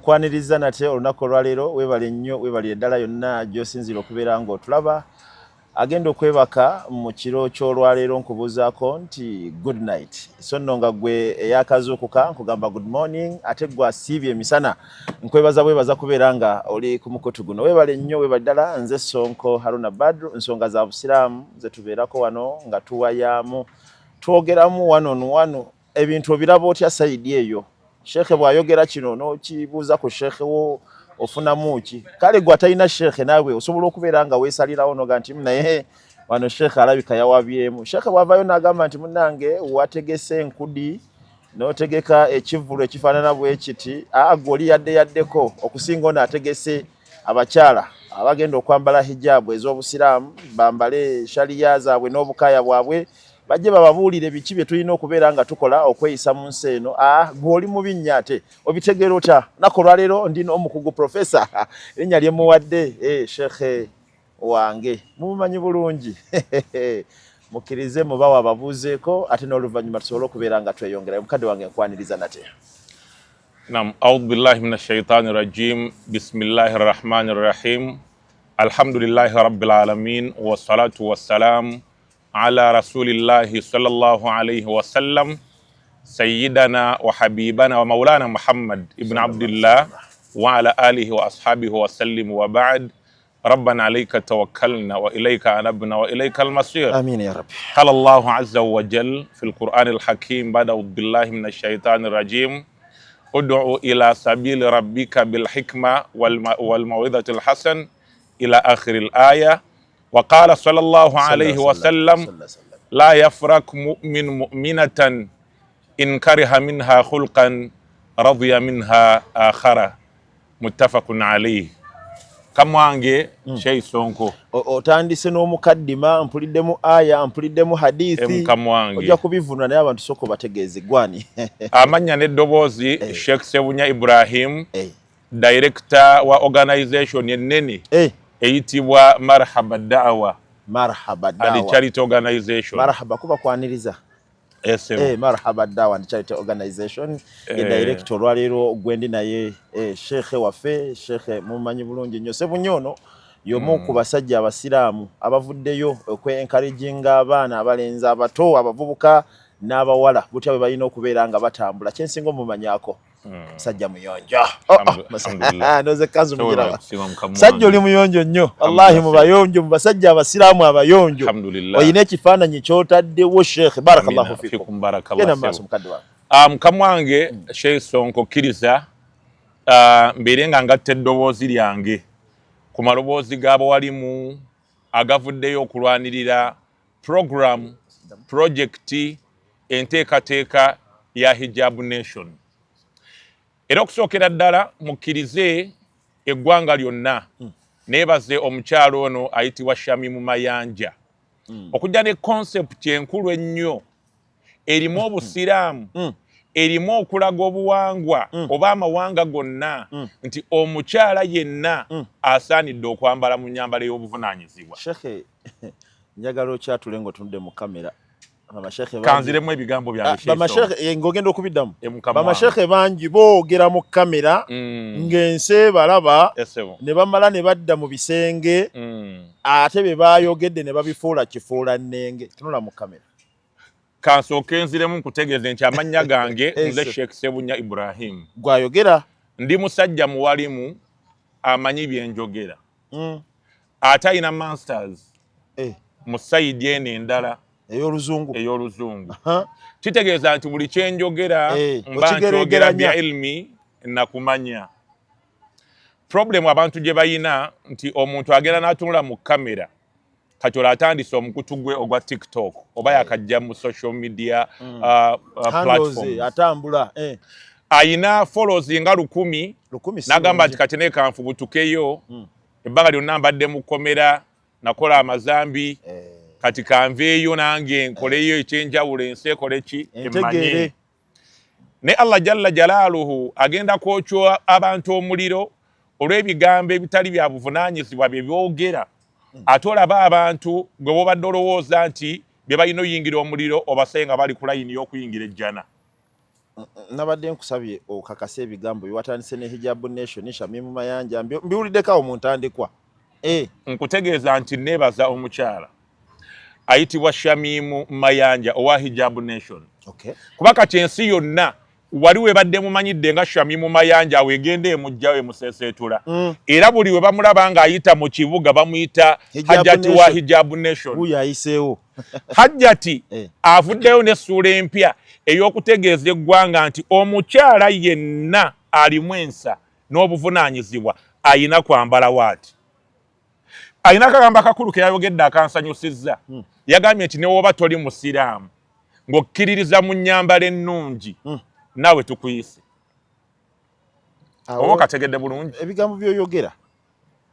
nkwaniriza nate olunaku olwaleero webale nnyo webale ddala yonna gy'osinzira okubeera ng'otulaba agenda okwebaka mu kiro ky'olwaleero nkubuuzaako nti good night so nno nga gwe eyakazuukuka nkugamba good morning ate gwe asiibye emisana nkwebaza kubeera nga oli ku mukutu guno webale nnyo webale ddala nze Sonko Haruna Badru nsonga za busiraamu ze tubeerako wano nga tuwayaamu twogeramu wano ebintu obiraba otya sayidi eyo shekhe bwayogera kino n'okibuuza ku shekhe wo ofunamu ki kale gwe atalina shekhe naawe osobola okubeera nga weesalirawo noga nti naye wano shekhe alabika yawabyemu shekhe bw'avaayo n'agamba nti munnange wategese enkudi n'otegeka ekivvulu ekifaanana bwe kiti gwe oli yaddeko okusinga ono ategese abakyala abagenda okwambala hijabu ez'obusiraamu bambale shaliya zaabwe n'obukaaya bwabwe bajje bababuulire biki bye tulina okubeera nga tukola okweyisa mu nsi eno gw'oli mubi nnyo ate obitegeera otya nako olwaleero ndina omukugu profesa erinnya lye muwadde shekhe wange mumumanyi bulungi mukkirize mubawa ababuuzeeko ate n'oluvannyuma tusobole okubeera nga tweyongerayo mukadde wange nkwaniriza nate Naam, a'udhu billahi minash shaitani rajim. Bismillahir rahmanir rahim. Alhamdulillahi rabbil alamin wassalatu wassalamu على رسول الله صلى الله عليه وسلم سيدنا وحبيبنا ومولانا محمد ابن عبد الله وعلى آله وأصحابه وسلم وبعد ربنا عليك توكلنا وإليك أنبنا وإليك المصير آمين يا رب. قال الله عز وجل في القرآن الحكيم بعد أعوذ بالله من الشيطان الرجيم ادعو إلى سبيل ربك بالحكمة والموعظة الحسن إلى آخر الآية وقال صلى الله عليه وسلم لا يفرق مؤمن مؤمنة إن كره منها خلقا رضي منها آخر متفق عليه kamwange Sheikh Sonko otandise n'omukaddima mpuliddemu aya mpuliddemu hadithi ojja kubivunula naye abantu soko bategeeze gwani amanya n'eddoboozi Sheikh Sebunya Ibrahim director wa organization ennene eyitibwa Marhaba Da'wa. And charity organization. Marhaba kuba kwaniriza. Marhaba Da'wa and charity organization. Director olwaleero gwendi naye shekhe waffe shekhe mumanyi bulungi nnyo Sebunyono y'omu ku basajja abasiraamu abavuddeyo okwe-encouraginga abaana abalenzi abato abavubuka n'abawala butya bwe balina okubeera nga batambula kyensinga omumanyako sajja muyonjo noze kazi mugira sajja oli muyonjo nnyo wallahi mubayonjo mubasajja abasiraamu abayonjo oyina ekifaananyi ky'otaddewo shekhe barakallahu fikum genda maaso mukadde wange kamwange Sheikh Sonko kkiriza mbeere nga ngatta eddoboozi lyange ku maloboozi g'abawalimu agavuddeyo okulwanirira program project enteekateeka ya Hijab Nation. Era okusookera ddala mukkirize eggwanga lyonna neebaze omukyalo ono ayitibwa Shamimu Mayanja okujja ne concept enkulu ennyo erimu obusiraamu erimu okulaga obuwangwa oba amawanga gonna nti omukyala yenna asaanidde okwambala mu nnyambala y'obuvunaanyizibwa. Shekhe njagala okyatule ng'otunudde mu kamera kanziremu ebigambo byange bamashekhe ngogenda okubiddamu bamashekhe bangi boogera mu kamera ng'ensi balaba ne bamala ne badda mu bisenge ate be baayogedde ne babifuula kifuula nnenge tunula mu kamera kansooke nziremu nkutegeeze nti amannya gange nze Sheikh Sebunya Ibrahim gwayogera ndi musajja muwalimu amanyi byenjogera ate alina masters mu sayidi eno endala ey'oluzungu kitegeeza nti buli kyenjogera mba nkyogera bya ilmi nakumanya. Problem abantu gye bayina nti omuntu agenda n'atunula mu kamera kati olwo atandise omukutu gwe ogwa TikTok oba yakajja mu social media platforms atambula ayina follows nga 1000 n'agamba nti kati nekanfubutukeyo ebbanga lyonna mbadde mu komera nakola amazambi kati kanveeyo nange nkoleyo ekyenjawulo ensi ekole ki emmanye ne Allah jalla jalaaluhu agenda kwokya abantu omuliro olw'ebigambo ebitali bya buvunaanyizibwa bye byogera ate olaba abantu gwe bobadde olowooza nti bye balina oyingira omuliro obasaye nga bali ku layini y'okuyingira ejjana nabadde nkusabye okakasa ebigambo biwatandise ne Hijab Nation Shamimu Mayanja mbiwuliddeko mu ntandikwa. Nkutegeeza nti neebaza omukyala ayitibwa Shamimu Mayanja owa Hijab Nation. Kuba kati ensi yonna wali webadde mumanyidde nga Shamimu Mayanja wegende emujjawe musesetula. Era buli we bamulaba nga ayita mu kibuga bamuyita Hajjati wa Hijab Nation. Huyo ayiseewo. Hajjati avuddeyo n'essuula empya ey'okutegeeza eggwanga nti omukyala yenna alimu ensa n'obuvunaanyizibwa ayina kwambala waati. Ayina akagamba akakulu ke yayogedde akansanyusizza. Yagambye nti newoba toli musiraamu ng'okkiririza mu nnyambala ennungi naawe tukuyise. Oba kategedde bulungi. Ebigambo by'oyogera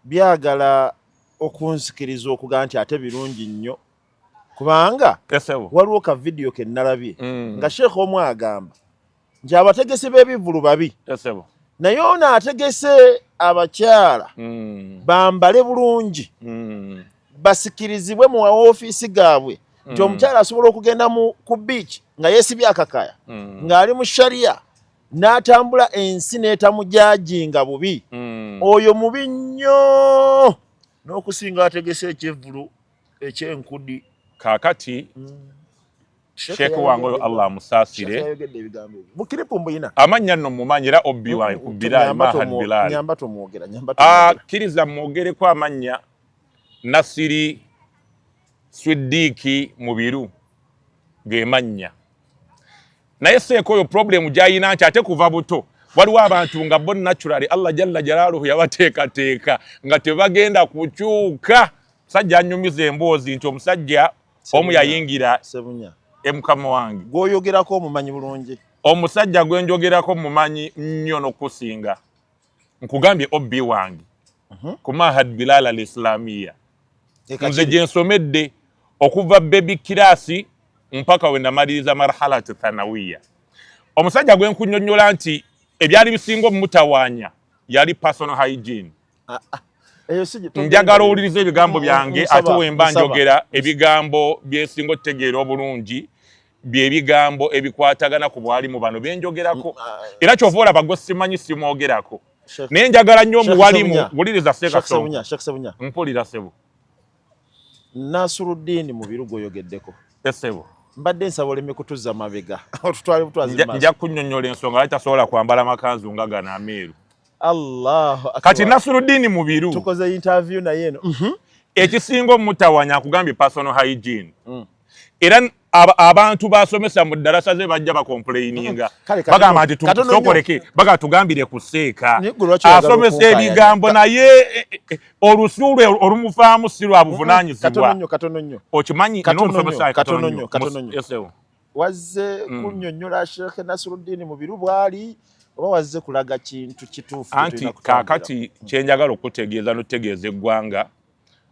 byagala okunsikiriza okugaa nti ate birungi nnyo. Kubanga waliwo ka video ke nalabye nga Sheikh omu agamba nti abategesi b'ebivvulu babi. Naye ono ategese abakyala bambale bulungi basikirizibwe mu woofiisi gaabwe nti omukyala asobola okugenda ku beach nga yeesibye akakaya ng'ali mu sharia n'atambula ensi n'etamujajinga bubi. Oyo mubi nnyo n'okusinga ategese ekivvulu ekyenkudi. Kaakati Sheikh wange oyo Allah amusaasire amannya nno mumanyi era obbi wange ku Bilal Mahad Bilal. Kkiriza mwogereko amannya Nasiri Swiddiiki Mubiru ge mannya. Naye Seeko oyo problemu gy'ayina nti ate kuva buto waliwo abantu nga bo naturally Allah jalla jalaaluhu yabateekateeka nga tebagenda kukyuka. Musajja annyumiza emboozi nti omusajja omu yayingira Mukama wange gw'oyogerako omumanyi bulungi. Omusajja gwe njogerako mumanyi nnyo n'okusinga. Nkugambye obbi wange ku Mahad Bilal al-Islamiyya. Nze gye nsomedde okuva baby kirasi mpaka we namaliriza marhalati thanawiya. Omusajja gwe nkunnyonnyola nti ebyali bisinga omutawaanya yali personal hygiene. Njagala owuliriza ebigambo byange ate wemba njogera ebigambo byesinga otegeera obulungi byebigambo ebikwatagana ku bwalimu bano byenjogerako. Era kyova olaba gwe simanyi simwogerako. Naye njagala nnyo omuwalimu wuliriza Sheikh Sebunya. Mpulira Sebo. Nasruddin Mubiru gwoyogeddeko. Sebo. Mbadde nsaba oleme kutuzza mabega. Nja kunnyonnyola ensonga lwaki tasobola kwambala makanzu nga gano ameeru. Allahu akbar. Kati Nasruddin Mubiru tukoze interview naye eno. Ekisinga omutawanya akugambye personal hygiene. Era abantu basomesa mu ddarasa ze bajja bakomplaininga. Bagamba nti tusokoleke baga tugambire ku Seeka. Asomesa ebigambo naye olusulwe olumufaamu si lwa buvunaanyizibwa. Katono nnyo. Okimanyi n'omusomesa katono nnyo. Wazze kunnyonnyola Sheikh Nasruddin Mubiru bwali oba wazze kulaga kintu kituufu. Anti kaakati kyenjagala okutegeeza n'otegeeza eggwanga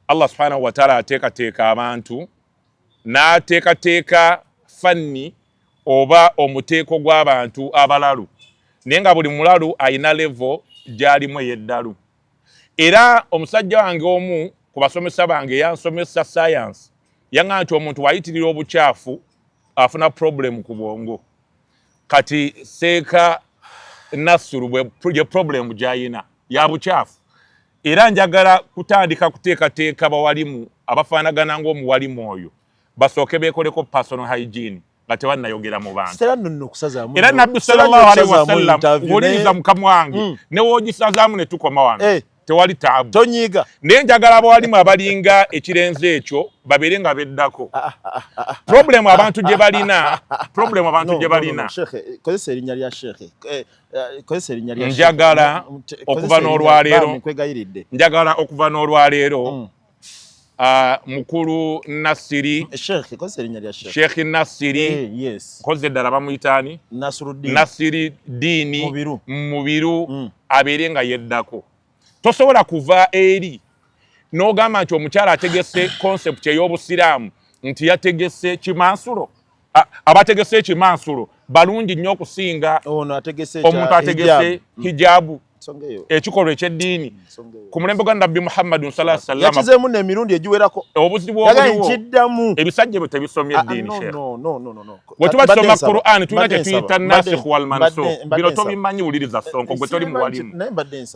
Allah subhanahu wa ta'ala ateekateeka abantu n'ateekateeka fanni oba omuteeko gw'abantu abalalu. Naye nga buli mulalu ayina level gy'alimu ey'eddalu. Era omusajja wange omu ku basomesa bange yansomesa science yaŋŋamba nti omuntu wayitirira obukyafu afuna problem ku bwongo. Kati Seeka Nasuru bwe problem gy'ayina ya bukyafu. Era njagala kutandika kuteekateeka bawalimu abafaanagana ng'omuwalimu oyo basooke beekoleko personal hygiene nga tebannayogera mu bantu. Era Nabbi sallallahu alaihi wasallam wuliriza mukama wange ne woogisazaamu ne tukoma wano tewali taabu. Tonyiiga. Naye njagala abawalimu abalinga ekirenze ekyo babeere nga beddako. Problem abantu gye balina. Kozesa erinnya lya Sheikh. Njagala okuva n'olwaleero mukulu Nasiri Sheikh Nasiri koze ddala bamuyitaani Nasiri Diini Mubiru abeere nga yeddako. Tosobola kuva eri n'ogamba nti omukyala ategese concept ey'obusiraamu nti yategese kimansulo. Abategese ekimansulo balungi nnyo okusinga omuntu ategese hijabu. ekikolwa eky'eddiini ku mulembe gwa Nabbi Muhammad sallallahu alaihi wasallam yakizeemu n'emirundi egiwerako obuzibu obwo ebisajja bwe tebisomye eddiini sheikh bwe tuba tusoma Qur'an tulina kye tuyita nasikh wal mansukh bino tobimanyi wuliriza sonko gwe toli muwalimu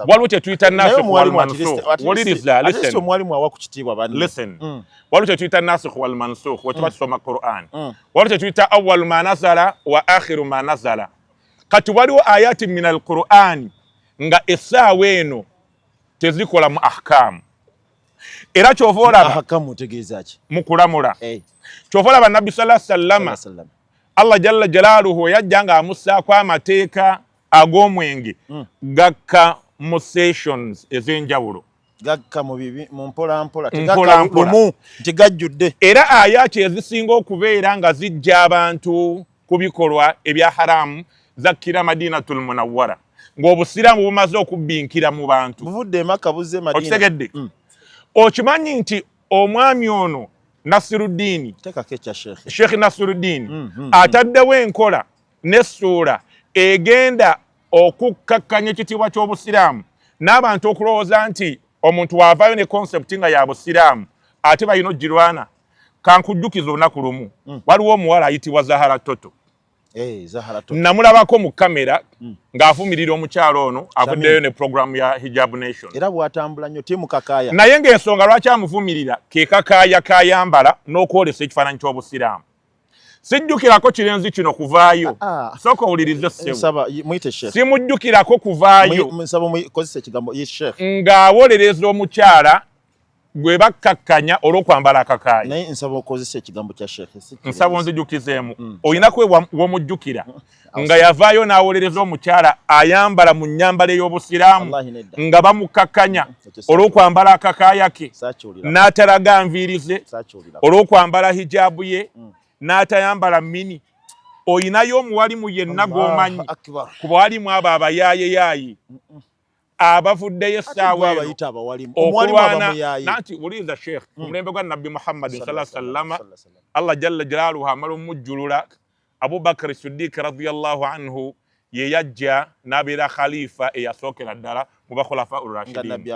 waliwo kye tuyita nasikh wal mansukh wuliriza listen waliwo kye tuyita nasikh wal mansukh bwe tuba tusoma Qur'an waliwo kye tuyita awwal ma nazala wa akhiru ma nazala kati waliwo ayati min al Qur'an nga essaawa eno tezikola mu ahkamu era kyova olaba mu kulamula kyova olaba Nabbi sallallahu alaihi wasallam Allah jalla jalaaluhu yajja nga amussaako amateeka ag'omwenge gakka mu sessions ez'enjawulo gakka mu mpolampola tegajjudde era ayaki ezisinga okubeera nga zijja abantu ku bikolwa ebya haramu zakkira Madinatul Munawwara ng'obusiraamu bumaze okubbinkira mu bantu buvudde emaka buzze Madina okitegedde okimanyi nti omwami ono Nasiruddin Sheikh Nasiruddin ataddewo enkola n'essuula egenda okukkakkanya ekitiibwa ky'obusiraamu n'abantu okulowooza nti omuntu waavaayo ne concept nga ya busiraamu ate balina ogirwana kankujjukiza olunaku lumu waliwo omuwala ayitibwa Zahara Toto namulabako mu kamera ng'avumirira omukyalo ono avuddeyo ne programu ya Hijab Nation era bw'atambula nnyo timukakaaya naye ng'ensonga lwaki amuvumirira ke kakaaya kayambala n'okwolesa ekifaananyi ky'obusiraamu sijjukirako kirenzi kino kuvaayo sooka owulirize ssebo simujjukirako kuvaayo ng'awolereza omukyala gwe bakkakkanya olw'okwambala akakaaya naye nsaba okozesa ekigambo kya sheekh nsaba onzijukizeemu olina kwe womujjukira nga yavaayo n'awolereza omukyala ayambala mu nnyambala ey'obusiraamu nga bamukkakkanya olw'okwambala akakaaya ke n'atalaga nviirize olw'okwambala hijaabu ye n'atayambala mini oyinayo omuwalimu yenna gw'omanyi ku bawalimu abo abayaayeyayi abavuddeyo essaawa eno okulwana nanti wuliriza sheikh omulembe gwa Nabbi Muhammad sallallahu alaihi wasallam Allah jalla jalaaluhu amala omujjulula Abubakar Siddiq radiyallahu anhu ye yajja n'abeera khalifa eyasookera ddala mu bakhulafa urashidin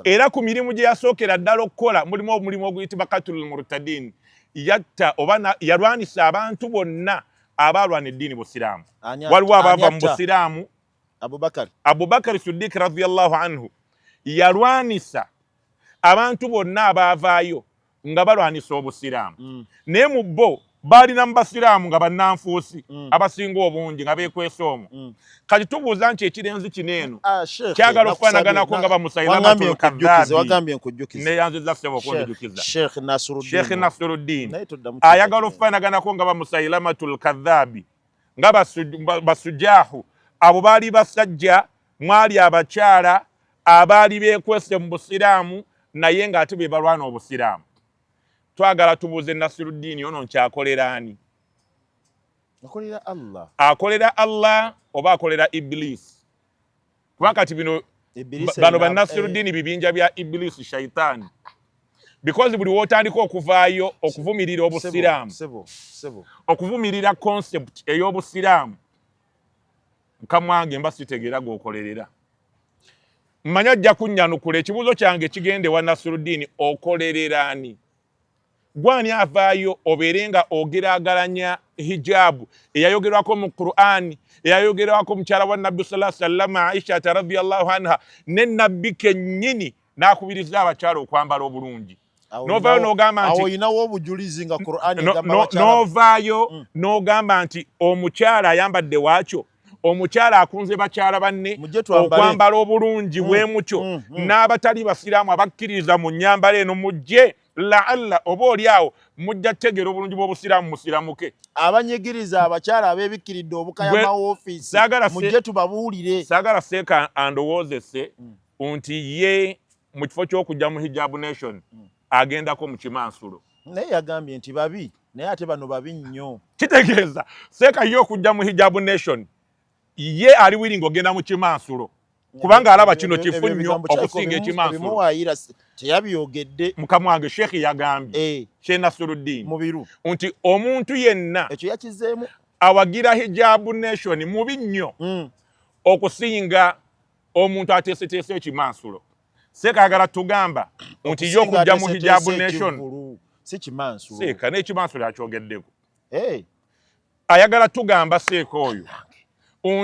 era ku mirimu gye yasookera ddala okukola mulimu omulimu oguyitibwa qatlul murtadin yatta oba yalwanisa abantu bonna abaalwana eddiini busiraamu waliwo abaava mu busiraamu Abubakar Siddiq radiyallahu anhu yalwanisa abantu bonna abaavaayo nga balwanisa obusiraamu naye mu bo baalina mu basiraamu nga bannanfuusi abasinga obungi nga beekwesa omwo kati tubuuza nti ekirenzi kino eno kyagala okufaanaganako nga bamusayiramatul kadhaabi neyanziza ssebo okundijukiza Sheikh Nasiruddin ayagala okufaanaganako nga bamusayiramatul kadhaabi nga basujaahu abo baali basajja mwali abakyala abaali beekwese mu busiraamu naye ng'ate be balwana obusiraamu twagala tubuuze Nasiruddin ono nkyakolera ani akolera Allah oba akolera Iblis kuba kati bino bano ba Nasiruddin bibinja bya Iblis shaitaani because buli wotandika okuvaayo okuvumirira obusiraamu okuvumirira concept ey'obusiraamu nkamwange mba sitegeera gwokolerera mmanya ajja kunnyanukula ekibuuzo kyange kigende wa Nasiruddin okolerera ani gwani avaayo obeere nga ogeraagalanya hijabu eyayogerwako mu Qur'ani eyayogerwako mukyala wa Nabbi sallallahu alaihi wasallam Aisha radhiyallahu anha ne Nabbi kennyini n'akubiriza abakyala okwambala obulungi novaayo n'ogamba nti oyinawo obujulizi nga Qur'ani novaayo n'ogamba nti omukyala ayambadde waakyo omukyala akunze bakyala banne okwambala obulungi bwemukyo n'abatali basiraamu abakkiriza mu nnyambala eno mujje laalla oba oliawo mujja tegera obulungi bw'obusiraamu musiramuke abanyigiriza abakyala abeebikkiridde obukaya mawofiisi mujje tubabuulire saagala seeka andowoozese nti ye mu kifo ky'okujja mu Hijab Nation agendako mu kimansulo naye yagambye nti babi naye ate bano babi nnyo kitegeeza seeka ye okujja mu Hijab Nation ye ali wiringa ogenda mu kimansulo kubanga alaba kino kifu nnyo okusinga ekimansulo teyabyogedde mukama wange Sheikh yagambye Sheikh Nasiruddin mubiru nti omuntu yenna ekyo yakizeemu awagira Hijab Nation mubi nnyo okusinga omuntu ateeseteese ekimansulo seekayagala tugamba nti yo okujja mu Hijab Nation si kimansulo seeka n'ekimansulo akyogeddeko ayagala tugamba seeka oyo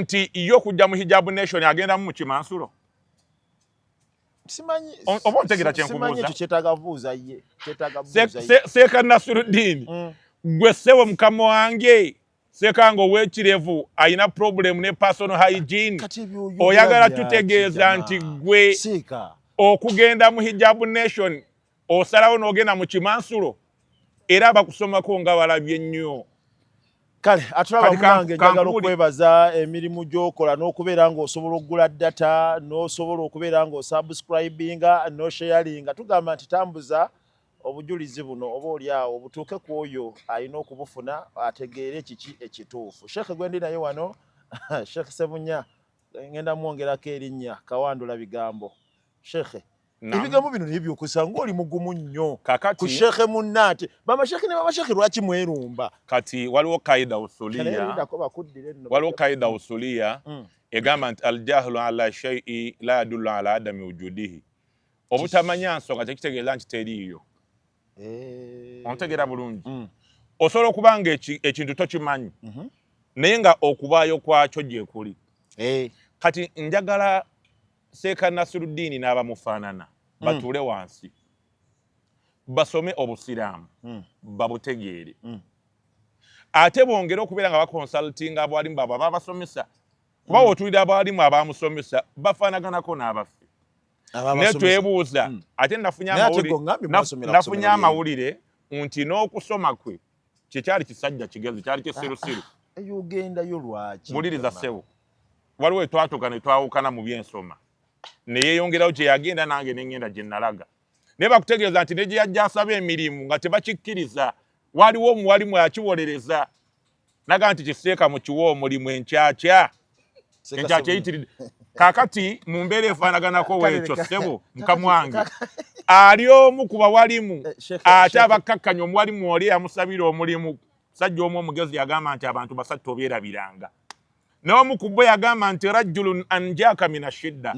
nti yo okujja mu Hijab Nation agenda mu kimansulo simanyi oba ontegera kyenkubuuza kyetaaga buuza ye seeka Nasiruddin gwe ssebo mukama wange seeka nga ow'ekirevu ayina problem ne personal hygiene oyagala tutegeeza nti gwe okugenda mu Hijab Nation osalawo n'ogenda mu kimansulo era bakusomako nga balabye nnyo kale atulaba munange njagala okwebaza emirimu gy'okola n'okubeera ng'osobola okugula data n'osobola okubeera ng'osubscribinga n'osharinga tugamba nti tambuza obujulizi buno oba oli awo butuuke ku oyo alina okubufuna ategeere kiki ekituufu Sheikh gwendi naye wano Sheikh Sebunya ngenda mwongerako erinnya Kawandula bigambo Sheikh ebigambo bino naye byokusanga oli mugumu nnyo ku Sheikh munnaate bamasheikh ne bamasheikh lwaki mwerumba kati waliwo kaida usulia egamba nti aljahlu ala shay'i la yadullu ala adami wujudihi obutamanya nsonga tekitegeeza nti teriiyo ontegeera bulungi osobola okuba nga ekintu tokimanyi naye nga okubaayo kwakyo gyekuli kati njagala Seeka Nasiruddin n'abamufaanana batuule wansi basome obusiraamu babutegeere ate bongere okubeera nga bakonsaltinga abalimu baabwe ababasomesa kuba otuulira abalimu abamusomesa bafaanaganako n'abaffe naye twebuuza ate nafunye amawulire nti n'okusoma kwe kyekyali kisajja kigezi kyali kisirusiru eyogendayo lwaki buliriza ssebo waliwo etwatuuka ne twawukana mu byensoma ne yeeyongerawo gye yagenda nange ne ngenda gye nalaga naye bakutegeeza nti ne gye yajja asaba emirimu nga tebakikkiriza waliwo omuwalimu yakiwolereza naga nti kiseeka mu kiwa omulimu enkyakya eyitiridde kaakati mu mbeera efaanaganako weekyo ssebo mukama wange ali omu ku bawalimu ate abakkakkanya omuwalimu oli yamusabira omulimu sajja omu omugezi yagamba nti abantu basatu obyerabiranga n'omu ku bo yagamba nti rajulun anjaka min ashidda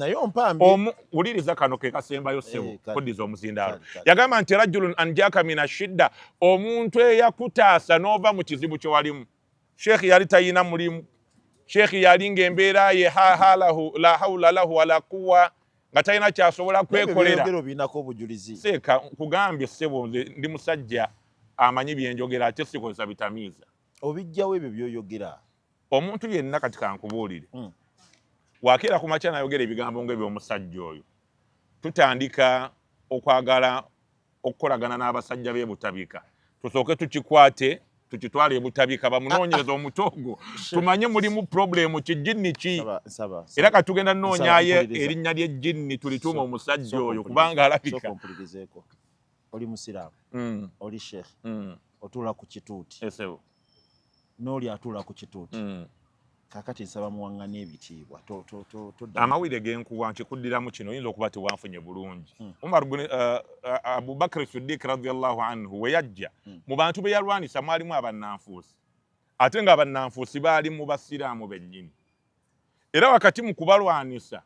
wuliriza kano ke kasembayo ssebo kuddiza omuzindaalo yagamba nti rajulun anjaka min ashidda omuntu eyakutaasa n'ova mu kizibu kye walimu Sheikh yali tayina mulimu Sheikh yali ng'embeera ye la hawla lahu wala quwwa nga talina kyasobola kwekolera seeka nkugambye ssebo ndi musajja amanyi byenjogera ate sikozesa bitamiiza obijjawo ebyo byoyogera omuntu yenna kati kankubuulire wakeera ku makya nayogera ebigambo ng'ebyomusajja oyo tutandika okwagala okukolagana n'abasajja b'ebutabika tusooke tukikwate tukitwale ebutabika bamunoonyereza omutoogo tumanye mulimu problemu kijinni ki era katugenda nnoonyayo erinnya ly'ejjinni tulituuma omusajja oyo kubanga alabika oli musiraamu oli sheikh otuula ku kituuti n'oli atuula ku kituuti kakati nsaba muwaŋŋana ebitiibwa amawulire genkuwa nkikuddiramu kino oyinza okuba tewanfunye bulungi Abubakar Siddiq radiyallahu anhu we yajja mu bantu be yalwanisa mwalimu abannanfuusi ate nga abannanfuusi baali mu basiraamu bennyini era wakati mu kubalwanisa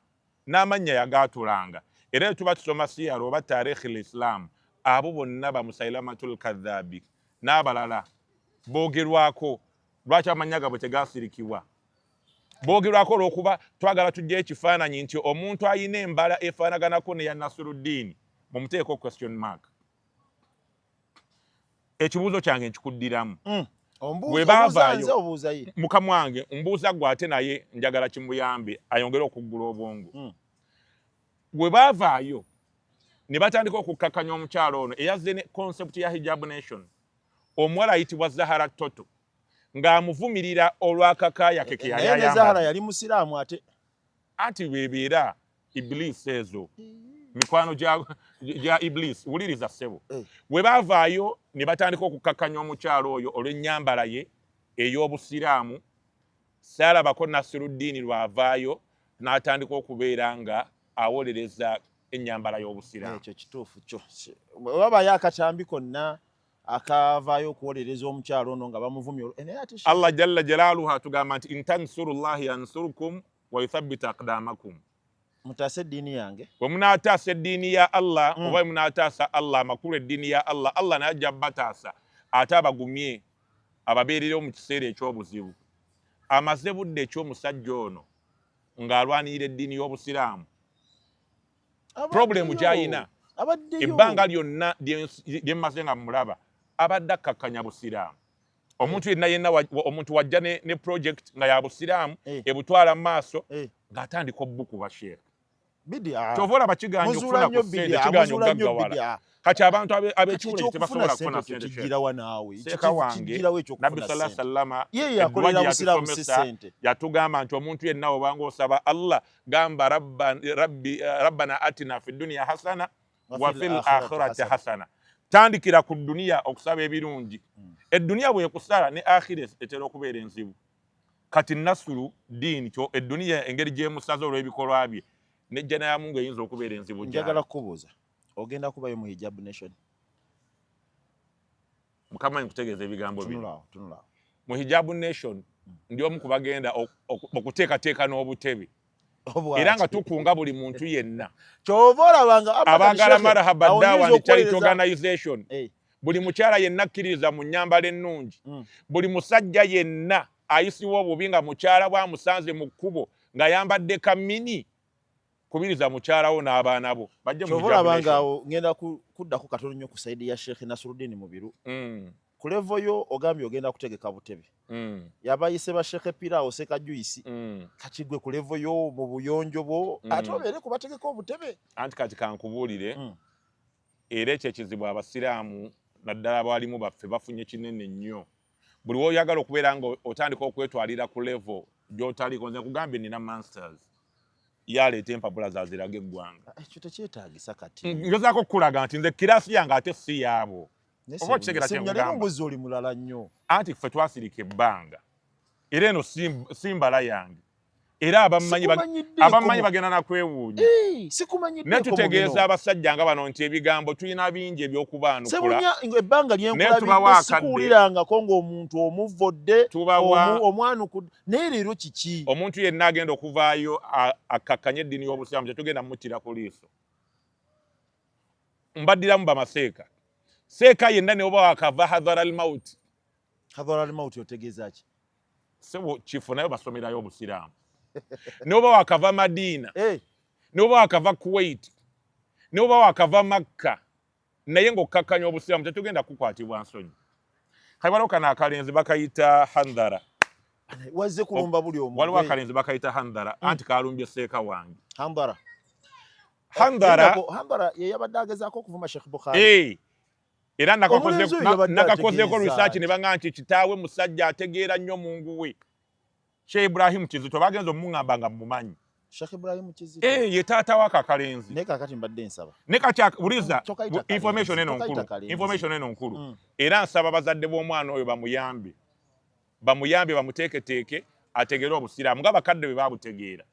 n'amannya yagaatulanga era tuba tusoma siyara oba taarikhi l'Islam abo bonna bamusailamatul kadhabi n'abalala boogerwako lwaki amannya gabwe tegaasirikibwa boogerwako olw'okuba twagala tujja ekifaananyi nti omuntu ayina embala efaanaganako neya Nasiruddin mumuteeko question mark ekibuuzo kyange nkikuddiramu bwe baavaayo mukama wange mbuuza gwe ate naye njagala kimuyambe ayongere okuggula obwongo bwe baavaayo ne batandika okukkakkanya omukyalo ono eyazze ne concept ya Hijab Nation omuwala ayitibwa Zahara Toto ng'amuvumirira olw'akakaaya ke ke yali ayambadde. Zahara yali musiraamu ate anti beebeera Ibilisi ezo mikwano gya Ibilisi wuliriza ssebo bwe baavaayo ne batandika okukkakkanya omukyalo oyo olw'ennyambala ye ey'obusiraamu saalabako Nasiruddin lwavaayo n'atandika okubeera nga awolereza ennyambala y'obusiraamu. Ekyo kituufu kyo wabayo akatambi konna akavaayo okuwolereza omukyalo ono nga bamuvumye Allah jalla jalaaluhu atugamba nti intansurullahi yansurukum wa yuthabbit aqdamakum mutaase eddiini yange bwe munaataasa eddiini ya Allah oba munaataasa Allah amakulu eddiini ya Allah Allah najja bataasa ate abagumye ababeerera mu kiseera ekyobuzibu amaze budde ekyomusajja ono ng'alwanirira eddiini y'obusiraamu problemu gy'ayina ebbanga lyonna lye mmaze nga mulaba abadde akkakkanya busiraamu omuntu yenna omuntu wajja ne project nga ya busiraamu ebutwala mu maaso ng'atandika obbukuba sheekh kyova olaba kiganja okufuna ku ssente kiganja okugaggawala kati abantu ab'ekiwulo tebasobola kufuna ssente seeka wange nabbi sallallahu sallama yakolera busiraamu si ssente yatugamba nti omuntu yenna obanga osaba Allah gamba rabbana atina fi dunya hasana wa fil akhirati hasana tandikira ku duniya okusaba ebirungi edduniya bwekusala ne akhira etera okubeera enzibu kati nasulu diini kyo edduniya engeri gyemusaza olw'ebikolwa bye nejja naye Mungu eyinza okubeera enzibu gyali. Njagala kubuuza ogenda kubayo mu Hijab Nation? Mukama nkutegeeza ebigambo bino. Tunula. Mu Hijab Nation ndi omu ku bagenda okuteekateeka n'obutebe era nga tukunga buli muntu yenna kyova olabanga abaagala marhaba dawa and charity organization buli mukyala yenna akkiririza mu nnyambala ennungi buli musajja yenna ayisibwa obubi nga mukyala bwamusanze mu kkubo ng'ayambadde kamini kubiriza mukyalawo n'abaana bo bajje mu Hijab Nation. Kyova olabanga ngenda kuddako katono nnyo ku saidi ya Sheikh Nasruddin Mubiru. Ku levo yo ogambye ogenda kutegeka butebe yabayise ba Sheikh Pirao Seka Juisi kati gwe ku levo yo mu buyonjo bo ate obeere kubategeka obutebe anti kati kankubuulire era ekyo ekizibu abasiraamu naddala abalimu baffe bafunye kinene nnyo buli woyagala okubeera nga otandika okwetwalira ku levo gy'otaliko nze kugambye nina masters yaleeta empapula zaziraga eggwanga ekyo tekyetaagisa kati ngezaako okulaga nti nze kirasi yange ate si yaabo oba kitegera kyemugamba oli mulala nnyo anti ffe twasirika ebbanga era eno si mbala yange era abamanyi bagenda nakwewuunya ne tutegeeza abasajja nga bano nti ebigambo tulina bingi ebyokubaanukula ebbanga lyenkulabidde sikuwulirangako ng'omuntu omuvodde omwanukudde naye leero kiki omuntu yenna agenda okuvaayo akkakkanya eddiini y'obusiraamu tetugenda mmuttira ku liiso mbaddiramu bamaseeka seeka yenna ne oba wakava hadhara al-mauti otegeeza ki sebo kifu nayo basomerayo obusiraamu ne oba wakava Madiina ne oba wakava Kuwait ne oba wakava Makka naye ng'okkakkanya obusiraamu tetugenda kukwatibwa nsonyi kayibalawo kano akalenzi bakayita handhara wazze kulumba buli omu waliwo akalenzi bakayita handhara anti kalumbye seeka wange handhara ye yabadde agezaako okuvuma Sheikh Bukhari era nakakozeeko research ne baŋŋamba nti kitaawe musajja ategeera nnyo Mungu we Sheikh Ibrahim Kizito bagenza omuŋŋamba nga mumanyi Sheikh Ibrahim Kizito ye taata wa kakalenzi ne kakati mbadde nsaba ne kati buliza information eno nkulu era nsaba bazadde b'omwana oyo bamuyambe bamuteeketeeke ategeere obusiraamu nga bakadde bwe babutegeera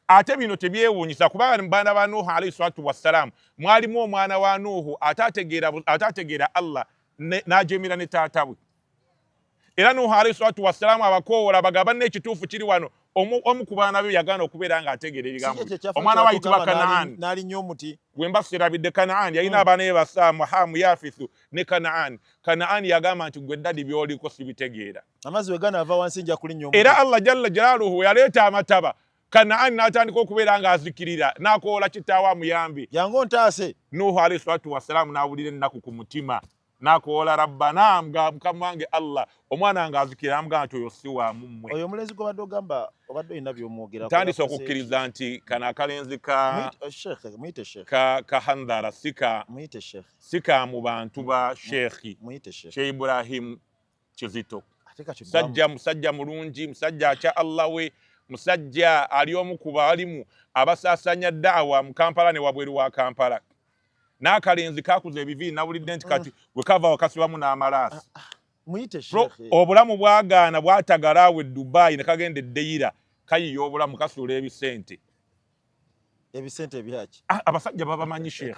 ate bino tebyewuunyisa kubanga baana ba Nuhu alayhi salatu wassalamu mwalimu omwana wa Nuhu atategeera Allah n'ajeemera ne taata we era Nuhu alayhi salatu wassalamu abakoowola bagamba n'ekituufu kiri wano omu ku baana be yagaana okubeera ng'ategeera ebigambo omwana we ayitibwa Kanaani n'alinnya omuti gwe mba sirabidde Kanaani yalina abaana be Saamu Haamu Yaafithu ne Kanaani yagamba nti gwe ddadi by'oliko sibitegeera amazzi we ganaava wansi nja kulinnya omuti era Allah jalla jalaaluhu we yaleeta amataba Kanaani n'atandika okubeera ng'azikirira n'akoola kitaawe amuyambe yange ontaase Nuhu alayhi salatu wassalamu n'awulira ennaku ku mutima n'akoola rabbana mukama wange Allah omwana wange azikirira amugamba nti oyo si wa mummwe oyo omulenzi gwe badde ogamba obadde olina by'omwogera ntandise okukkiriza nti kano akalenzi ka handhara si ka mu bantu ba Sheikh Ibrahim Kizito musajja mulungi musajja atya Allah we musajja ali omu ku balimu abasaasanya daawa mu Kampala ne wabweru wa Kampala n'akalenzi kakuza ebivi nawulidde nti kati bwe kava wakasibamu n'amalaasi obulamu bwagaana bwatagala awo e Dubai ne kagenda eddeyira kayiya obulamu kasuula ebisente ebyaki abasajja babamanyi Sheikh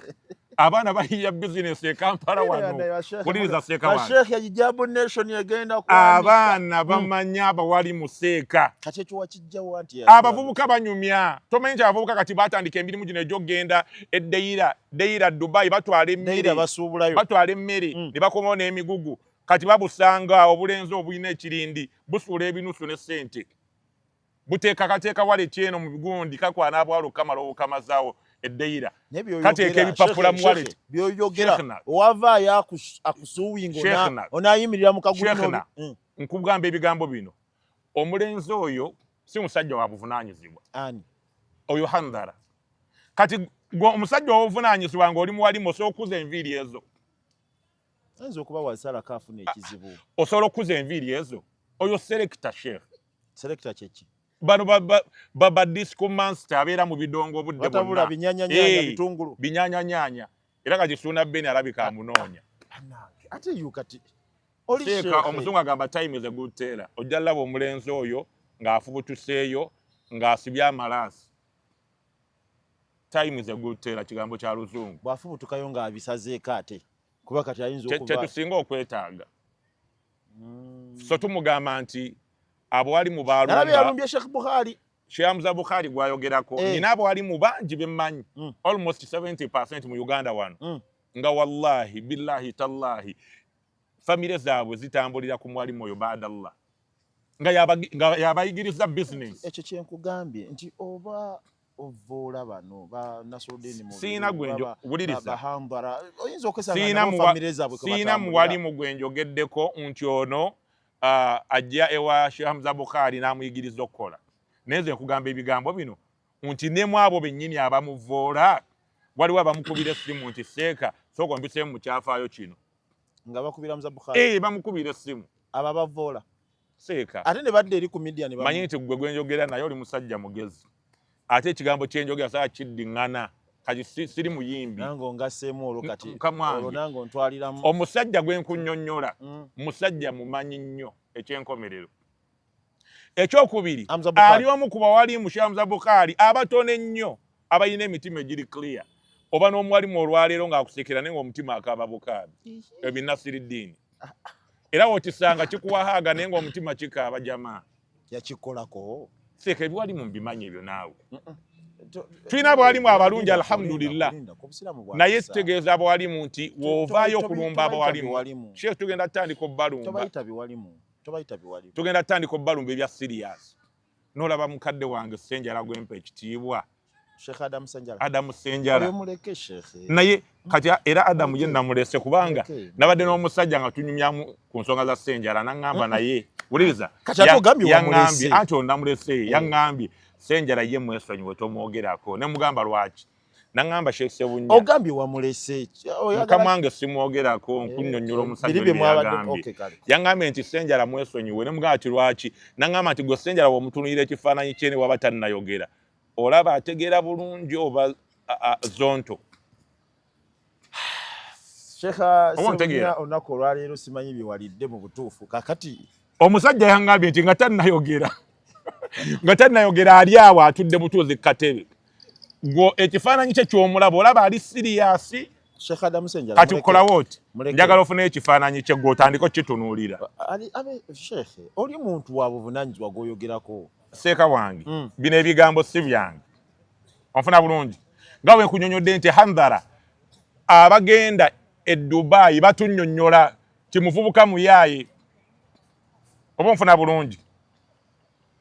abaana bayiya business e Kampala wano kuliriza Seeka wano Sheikh ya Hijabu Nation yagenda kwandika abaana bamanya abawali mu Seeka kati ekyo wakijjawo anti abavubuka banyumya tomanyi abavubuka kati batandika emirimu gino egyogenda Deira Dubai batwala emmere ne bakomawo n'emigugu kati babusanga obulenzi obulina ekirindi busuula ebinusu ne ssente buteeka wale kyeno mu bigundi kakwana abwalo kamala obukamazawo Deira kateeka ebipapula mu wallet byoyogera owavaayo akusuuwinga onaayimirira mu kagulino nkugamba ebigambo bino omulenzi oyo si musajja wa buvunaanyizibwa ani oyo Handara kati omusajja w'obuvunaanyizibwa ng'oli muwalimu osobola okuza enviiri ezo ayinza okuba wasala kaafuna ekizibu osobola okuza enviiri ezo oyo selector Sheikh selector kyeki bano baba disco master abeera mu bidongo obudde bonna binyanyanyanya bitungulu binyanyanyanya era kagisuuna Beni alabika amunoonya ate yukati Sheikha omuzungu agamba time is a good teller ojja laba omulenzi oyo ng'afubutuseeyo ng'asibye amalaasi time is a good teller kigambo kya luzungu bw'afubutukayo ng'abisazeeko ate kuba kati ayinza okuba kyetusinga okwetaaga so tumugamba nti abawali mu baalumba nalabe yalumbye Sheikh Bukhari Sheikh Hamza Bukhari gwayogerako nina abawali mu bangi bemmanyi almost 70% mu Uganda wano nga wallahi billahi tallahi famire zaabwe zitambulira ku mwalimu oyo baadallah nga yabayigiriza business ekyo kyenkugambye nti oba ovoola bano ba Nasruddin mu siina gwenjo buliriza Handara oyinza okwesanga famire zaabwe siina muwalimu gwenjogeddeko nti ono ajja ewa Sheikh Hamza Bukhari n'amuyigiriza okukola neze nkugamba ebigambo bino nti nemu abo bennyini abamuvoola waliwo abamukubira essimu nti Seeka sooka mbiseemu mu kyafaayo kino nga bakubira Hamza Bukhari bamukubira essimu aba bavoola Seeka ate ne badde eri ku media ne manyi nti gwe gwenjogera naye oli musajja mugezi ate ekigambo kyenjogera saa kiddiŋŋana kati siri muyimbi nango ngasseemu olwo kati olwo nango ntwaliramu omusajja gwe nkunnyonnyola musajja mumanyi nnyo ekyenkomerero ekyokubiri ali omu ku bawalimu Sheikh Hamza Bukhari abatono ennyo abalina emitima egiri clear oba n'omuwalimu olwaleero ng'akusekera naye ng'omutima akaaba Bukhari ebyo Nasiriddin era wokisanga kikuwahaaga naye ng'omutima kikaaba jamaa yakikolako Seeka ebiwalimu mbimanyi ebyo naawe tulina abawalimu abalungi alhamdulillah naye tutegeeza abawalimu nti w'ovaayo okulumba abawalimu Sheikh tugenda tutandika obbalumba tugenda tutandika obbalumba ebya serious n'olaba mukadde wange Ssenjala gwempa ekitiibwa Sheikh Adamu Ssenjala naye kati era Adamu ye namulese kubanga nabadde n'omusajja nga tunyumyamu ku nsonga za Ssenjala naŋŋamba naye wuliriza yaŋŋambye anti onamulese yaŋŋambye Ssenjala ye mwesonyiwe tomwogerako ne mugamba lwaki naŋŋamba Sheikh Sebunya ogambye wamulese mukamwange simwogerako nkunnyonnyola omusajja yagambye yaŋŋambye nti Ssenjala mwesonyiwe ne mugamba ti lwaki naŋŋamba nti gwe Ssenjala bw'omutunuulira ekifaananyi kye ne waba tannayogera olaba ategeera bulungi oba zonto Sheikh Sebunya olunaku olwaleero simanyi byewalidde mu butuufu kakati omusajja yaŋŋambye nti nga tannayogera ali awo atudde butuuzi katebe gwo ekifaananyi kye ky'omulaba olaba ali siriyasi Sheikh Adamu Ssenjala kati kolawo oti njagala ofune ekifaananyi kye gw'otandika okitunuulira Sheikh oli muntu wa buvunaanyizibwa gw'oyogerako Seeka wange bino ebigambo si byange onfuna bulungi nga bwe nkunyonyodde nti Handara abagenda e Dubai batunnyonnyola ti muvubuka muyaaye oba onfuna bulungi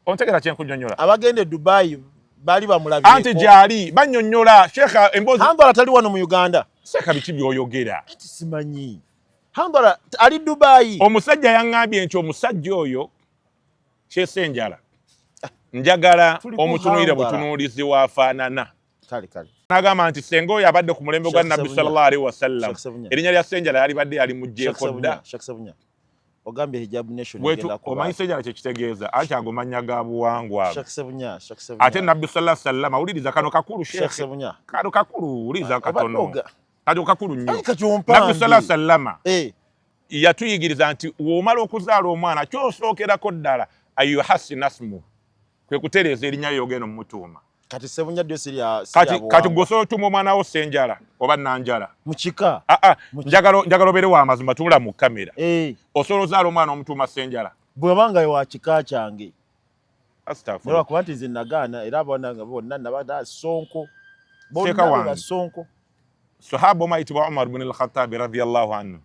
ontegera kye nkunyonnyola abagenda e Dubai bali bamulabye anti gyali bannyonnyola Sheikh emboozi Handara tali wano mu Uganda Seeka biki by'oyogera simanyi Handara ali Dubai omusajja yaŋŋambye nti omusajja oyo Sheikh Ssenjala njagala omutunuulire butunuulizi waafaanana n'agamba nti senga oyo abadde ku mulembe gwa Nabbi sallallahu alaihi wasallam erinnya lya Ssenjala yalibadde yalimuggyeeko dda ogambye Hijabu Nation omanyi Ssenjala kye kitegeeza anti ago mannya ga buwangwa ate Nabbi sallallahu alaihi wasallam awuliriza kano kakulu kano kakulu wuliriza katono kano kakulu nnyo Nabbi sallallahu alaihi wasallam yatuyigiriza nti w'omala okuzaala omwana kyosookerako ddala ayuhasina asmu kwe kutereeza erinnya lyogeno mumutuuma kati Sebunya dio siria kati gosolo tumo mwana wo senjala oba nanjala muchika njagalo bere wa mazima tula mu kamera osolo zalo mwana omutuma senjala bwebanga wa chika change astafu nero kwati zinagana era bonna nabada sonko bonna sonko sahaba maiti wa Umar ibn al-Khattab radiyallahu anhu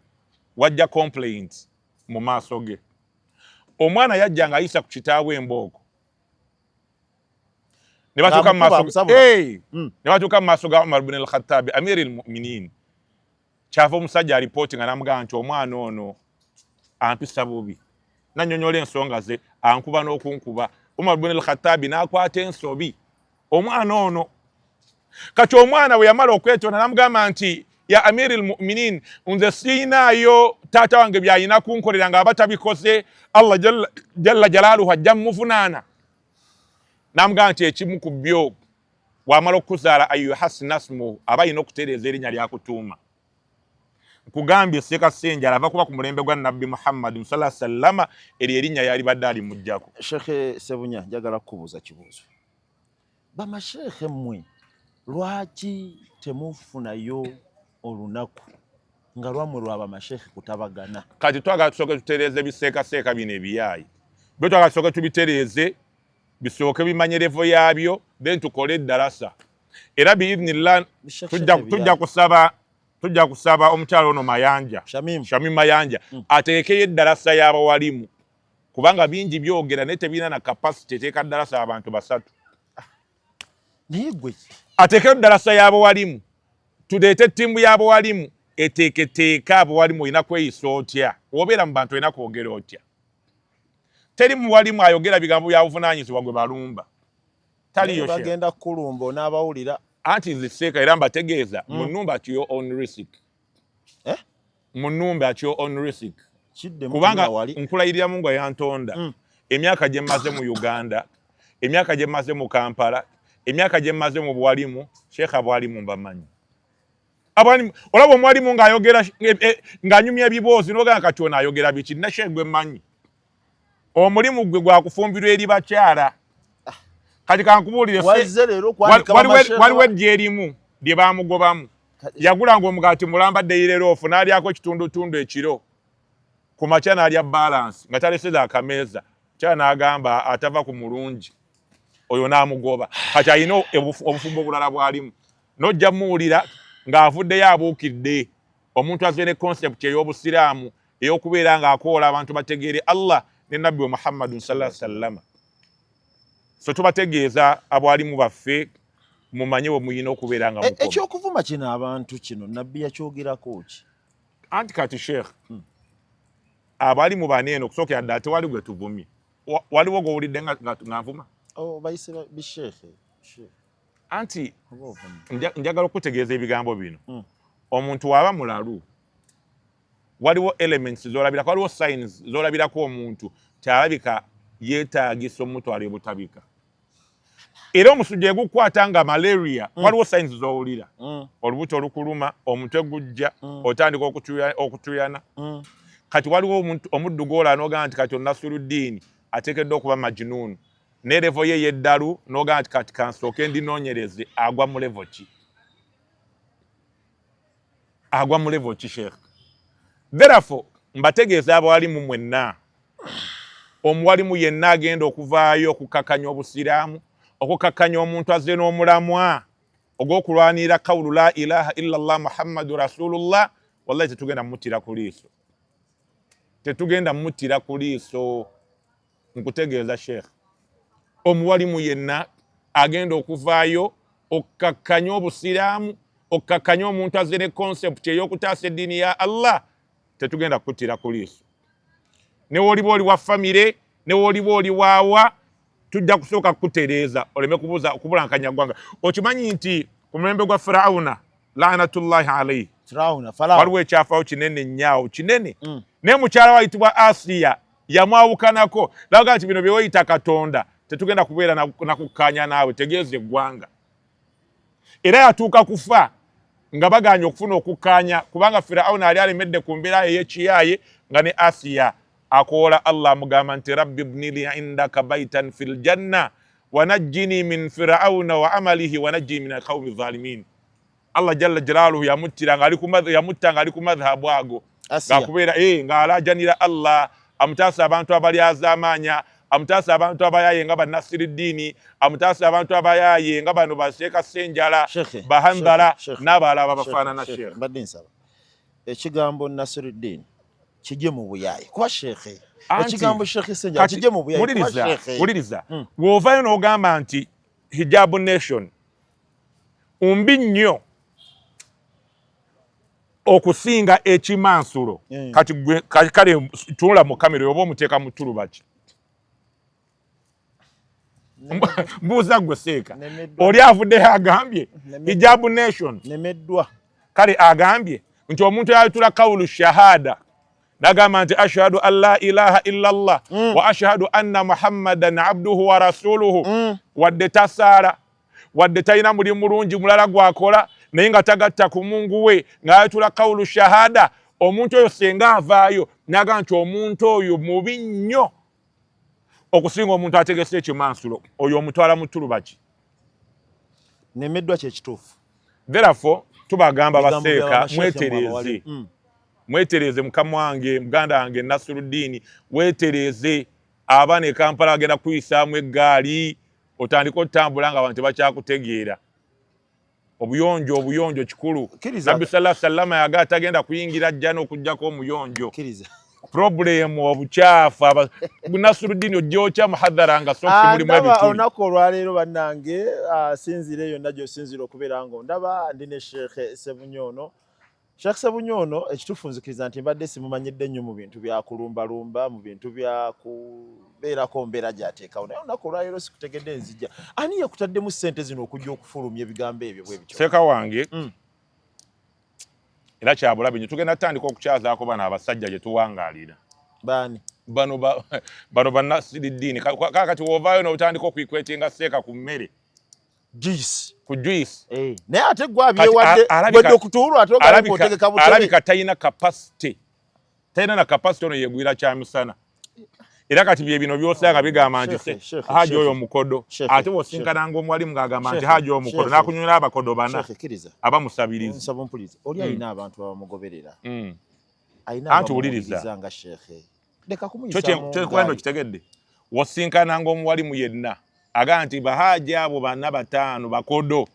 wajja complaint mu maaso ge omwana yajjanga ayisa ku kitaawe emboko ne batuka mu maaso ga Umar ibn al-Khattab amiril mu'minin kyava omusajja alipooti nga namugamba nti omwana ono ampisa bubi nanyonyola ensonga ze ankuba n'okunkuba Umar ibn al-Khattab n'akwata ensobi omwana ono kati omwana bwe yamala okwetonda namugamba nti ya amiril mu'minin nze siinaayo taata wange byayina kunkolera nga abatabikoze Allah jalla jalaluhu ajja muvunaana namugamba nti ekimu ku byo wamala okuzaala ayyuhasina ismuhu aba alina okutereeza erinnya lyakutuuma nkugambye Seeka Ssenjala ava kuba ku mulembe gwa Nabbi Muhammad sallallahu alaihi wasallam eri erinnya yali badde alimuggyako. Sheikh Sebunya njagala kubuuza kibuuzo bamasheekhe mmwe lwaki temufunayo olunaku nga lwamwe lwaba masheekhe kutabagana kati twagala tusooke tutereeze biseeka bino ebiyaayi bwe twagala tusooke tubitereeze bisooke bimanye levo yaabyo then tukole eddarasa era biidhnillah tujja kusaba omukyalo ono Mayanja Shamim Mayanja ateekeyo eddarasa y'abawalimu kubanga bingi byogera naye tebirina na capacity teeka ddarasa abantu basatu naye gwe ateekeyo eddarasa y'abawalimu tuleete ttiimu y'abawalimu eteeketeeka abawalimu olina kweyisa otya obeera mu bantu olina kwogera otya teri muwalimu ayogera bigambo bya buvunaanyizibwa gwe balumba taliyo bagenda kulumba onaabawulira anti nze Seeka era mbategeeza mu nnumba at your own risk mu nnumba at your own risk kubanga nkulayirira Mungu ayantonda emyaka gye mmaze mu Uganda emyaka gye mmaze mu Kampala emyaka gye mmaze mu buwalimu Sheikh abwalimu mbamanyi abwalimu olaba omwalimu ng'ayogera ng'anyumya ebiboozi n'ogamba kati ono ayogera biki na Sheikh gwe mmanyi omulimu gwe gwakufumbirwa eri bakyala kati kankubuulire waliwo eddya erimu lye baamugobamu yagulanga omugaati mulambadde yirerofu n'alyako ekitundutundu ekiro ku makya n'alya balance nga taleseza akameeza kyala n'agamba atava ku mulungi oyo n'amugoba kati alina obufumbo obulala bwalimu n'ojja muwulira ng'avuddeyo abuukidde omuntu azze ne concept ey'obusiraamu ey'okubeera ng'akoola abantu bategeere Allah ne Nabbi Muhammad sallallahu alaihi wasallam so tubategeeza abwalimu baffe mumanye bwe muyina okubeera nga mukoma ekyokuvuma kino abantu kino Nabbi yakyogerako ki anti kati Sheikh abalimu baneeno okusookera ddala tewali gwe tuvumye waliwo gw'owulidde nga nvuma bayise bisheekhe anti njagala okutegeeza ebigambo bino omuntu waba mulalu waliwo elements z'olabirako waliwo signs z'olabirako omuntu kyalabika yeetaagisa omutwala ebutabika era omusujja egukwata nga malaria waliwo signs z'owulira olubuto olukuluma omutwe gujja otandika okutuyana kati waliwo omuddu gw'olaba n'ogamba nti kati Nasruddin ateekeddwa okuba majnun ne levo ye yeddalu n'ogamba nti kati kansooke ndinoonyereze agwa mu levo ki agwa mu levo ki Sheikh therefore mbategeeza abawalimu mwenna omuwalimu yenna agenda okuvaayo okukakanya obusiraamu okukakanya omuntu azze n'omulamwa ogw'okulwanira kawulu la ilaha illallah Muhammadu Rasulullah wallahi tetugenda mutira ku liiso tetugenda mutira ku liiso nkutegeeza Sheikh omuwalimu yenna agenda okuvaayo okukakanya obusiraamu okukakanya omuntu azze ne concept ey'okutaasa eddiini ya Allah tetugenda kutira ku liiso ne woliba oli wa famire ne woliba oli waawa tujja kusooka kutereeza oleme kubulankanya ggwanga okimanyi nti ku mulembe gwa Firawuna laanatullahi alayhi waliwo ekyafawo kinene nnyo kinene naye mukyala wayitibwa Asiya yamwawukanako laga nti bino bye weyita Katonda tetugenda kubeera nakukkaanya naawe tegeeza eggwanga era yatuuka kufa nga baganya okufuna okukkaanya kubanga Firawuna ali alemedde ku mbeera ey'ekiyaaye nga ne Asiya akoola Allah amugamba nti rabbi ibni li indaka baitan fil janna wanajjini min firauna wa amalihi wanajjini min alqawmi zalimin. Allah jalla jalaluhu yamuttanga ali ku madhhabu ago gakubeera ng'alajanira Allah amutaasa abantu abali azamanya, amutaasa abantu abayaye nga Nasiruddin, amutaasa abantu abayaye nga bano Sheikh Senjala, Bahandala n'abalala bafaanana Sheikh. Mbadde nsaba ekigambo Nasiruddin kijje mu buyaye kuba Sheikh. Ekigambo Sheikh Senjala kijje mu buyaye kuba Sheikh. Muliriza w'ovaayo n'ogamba nti Hijab Nation umbi nnyo okusinga ekimansulo kati kale tunula mu kamera oba omuteeka mu tulubaki mbuuza gwe Seeka oli avuddeyo agambye Hijab Nation nemeddwa kale agambye nti omuntu yayitula kawulu shahada nagamba nti ashhadu an la ilaha illa Allah wa ashhadu anna Muhammadan abduhu wa rasuluhu wadde tasaala wadde talina mulimu mulungi mulala gwakola naye nga tagatta ku Mungu we ng'ayatula kawulu shahada, omuntu oyo senga avaayo naga nti omuntu oyo mubi nnyo okusinga omuntu ategese ekimansulo oyo omutwala mu tulubaki. Nemeddwa kye kituufu. Therefore tubagamba baseeka mwetereze mukama wange muganda wange Nasiruddin, wetereze abaana e Kampala agenda kuyisaamu eggaali otandika otambula nga abantu bakyakutegeera. Obuyonjo kikulu. Nabbi sallallahu alaihi wasallam yaga atagenda kuyingira jjana okujjako omuyonjo. Problem obukyafu Nasiruddin ojjocha muhadhara nga sofi mulimu ebituli. Olunaku olwaleero bannange sinzire yonna gy'osinzira okubeera nga ndaba ndi ne Sheikh Ssebunyoono. Sheikh Ssebunyoono ekituufu nzikiriza nti mbadde simumanyidde nnyo mu bintu bya kulumbalumba, mu bintu bya kubeerako mbeera gy'ateekawo, naye olunaku olwaleero sikutegedde nzijja. Ani yakutaddemu ssente zino okujja okufulumya ebigambo ebyo bwe bityo? Seeka wange era kyabulabe nnyo tugenda tutandika okukyazaako bano abasajja gye tuwangaalira. Baani? Bano ba Nasiruddin. Kaakati w'ovaayo n'otandika okuyikwetinga Seeka ku mmere. Ku juice. Naye ate gwe abyewadde gwedde okutuulwa ate ogaliko otegeka butebe. Alabika talina capacity. Talina na capacity ono yeegwira kyamisana. Era kati bye bino by'osanga bigamba nti Haji oyo omukodo. Ate w'osinkananga omwalimu ng'agamba nti Haji omukodo n'akunywera abakodo bana abamusabiriza. Nsaba mpuliriza. Oli alina abantu abamugoberera. Anti wuliriza nga Sheikh. Leka kumuyisaamu. Kyo kitegedde. W'osinkananga omwalimu yenna aga nti Bahaji abo bana bataano bakodo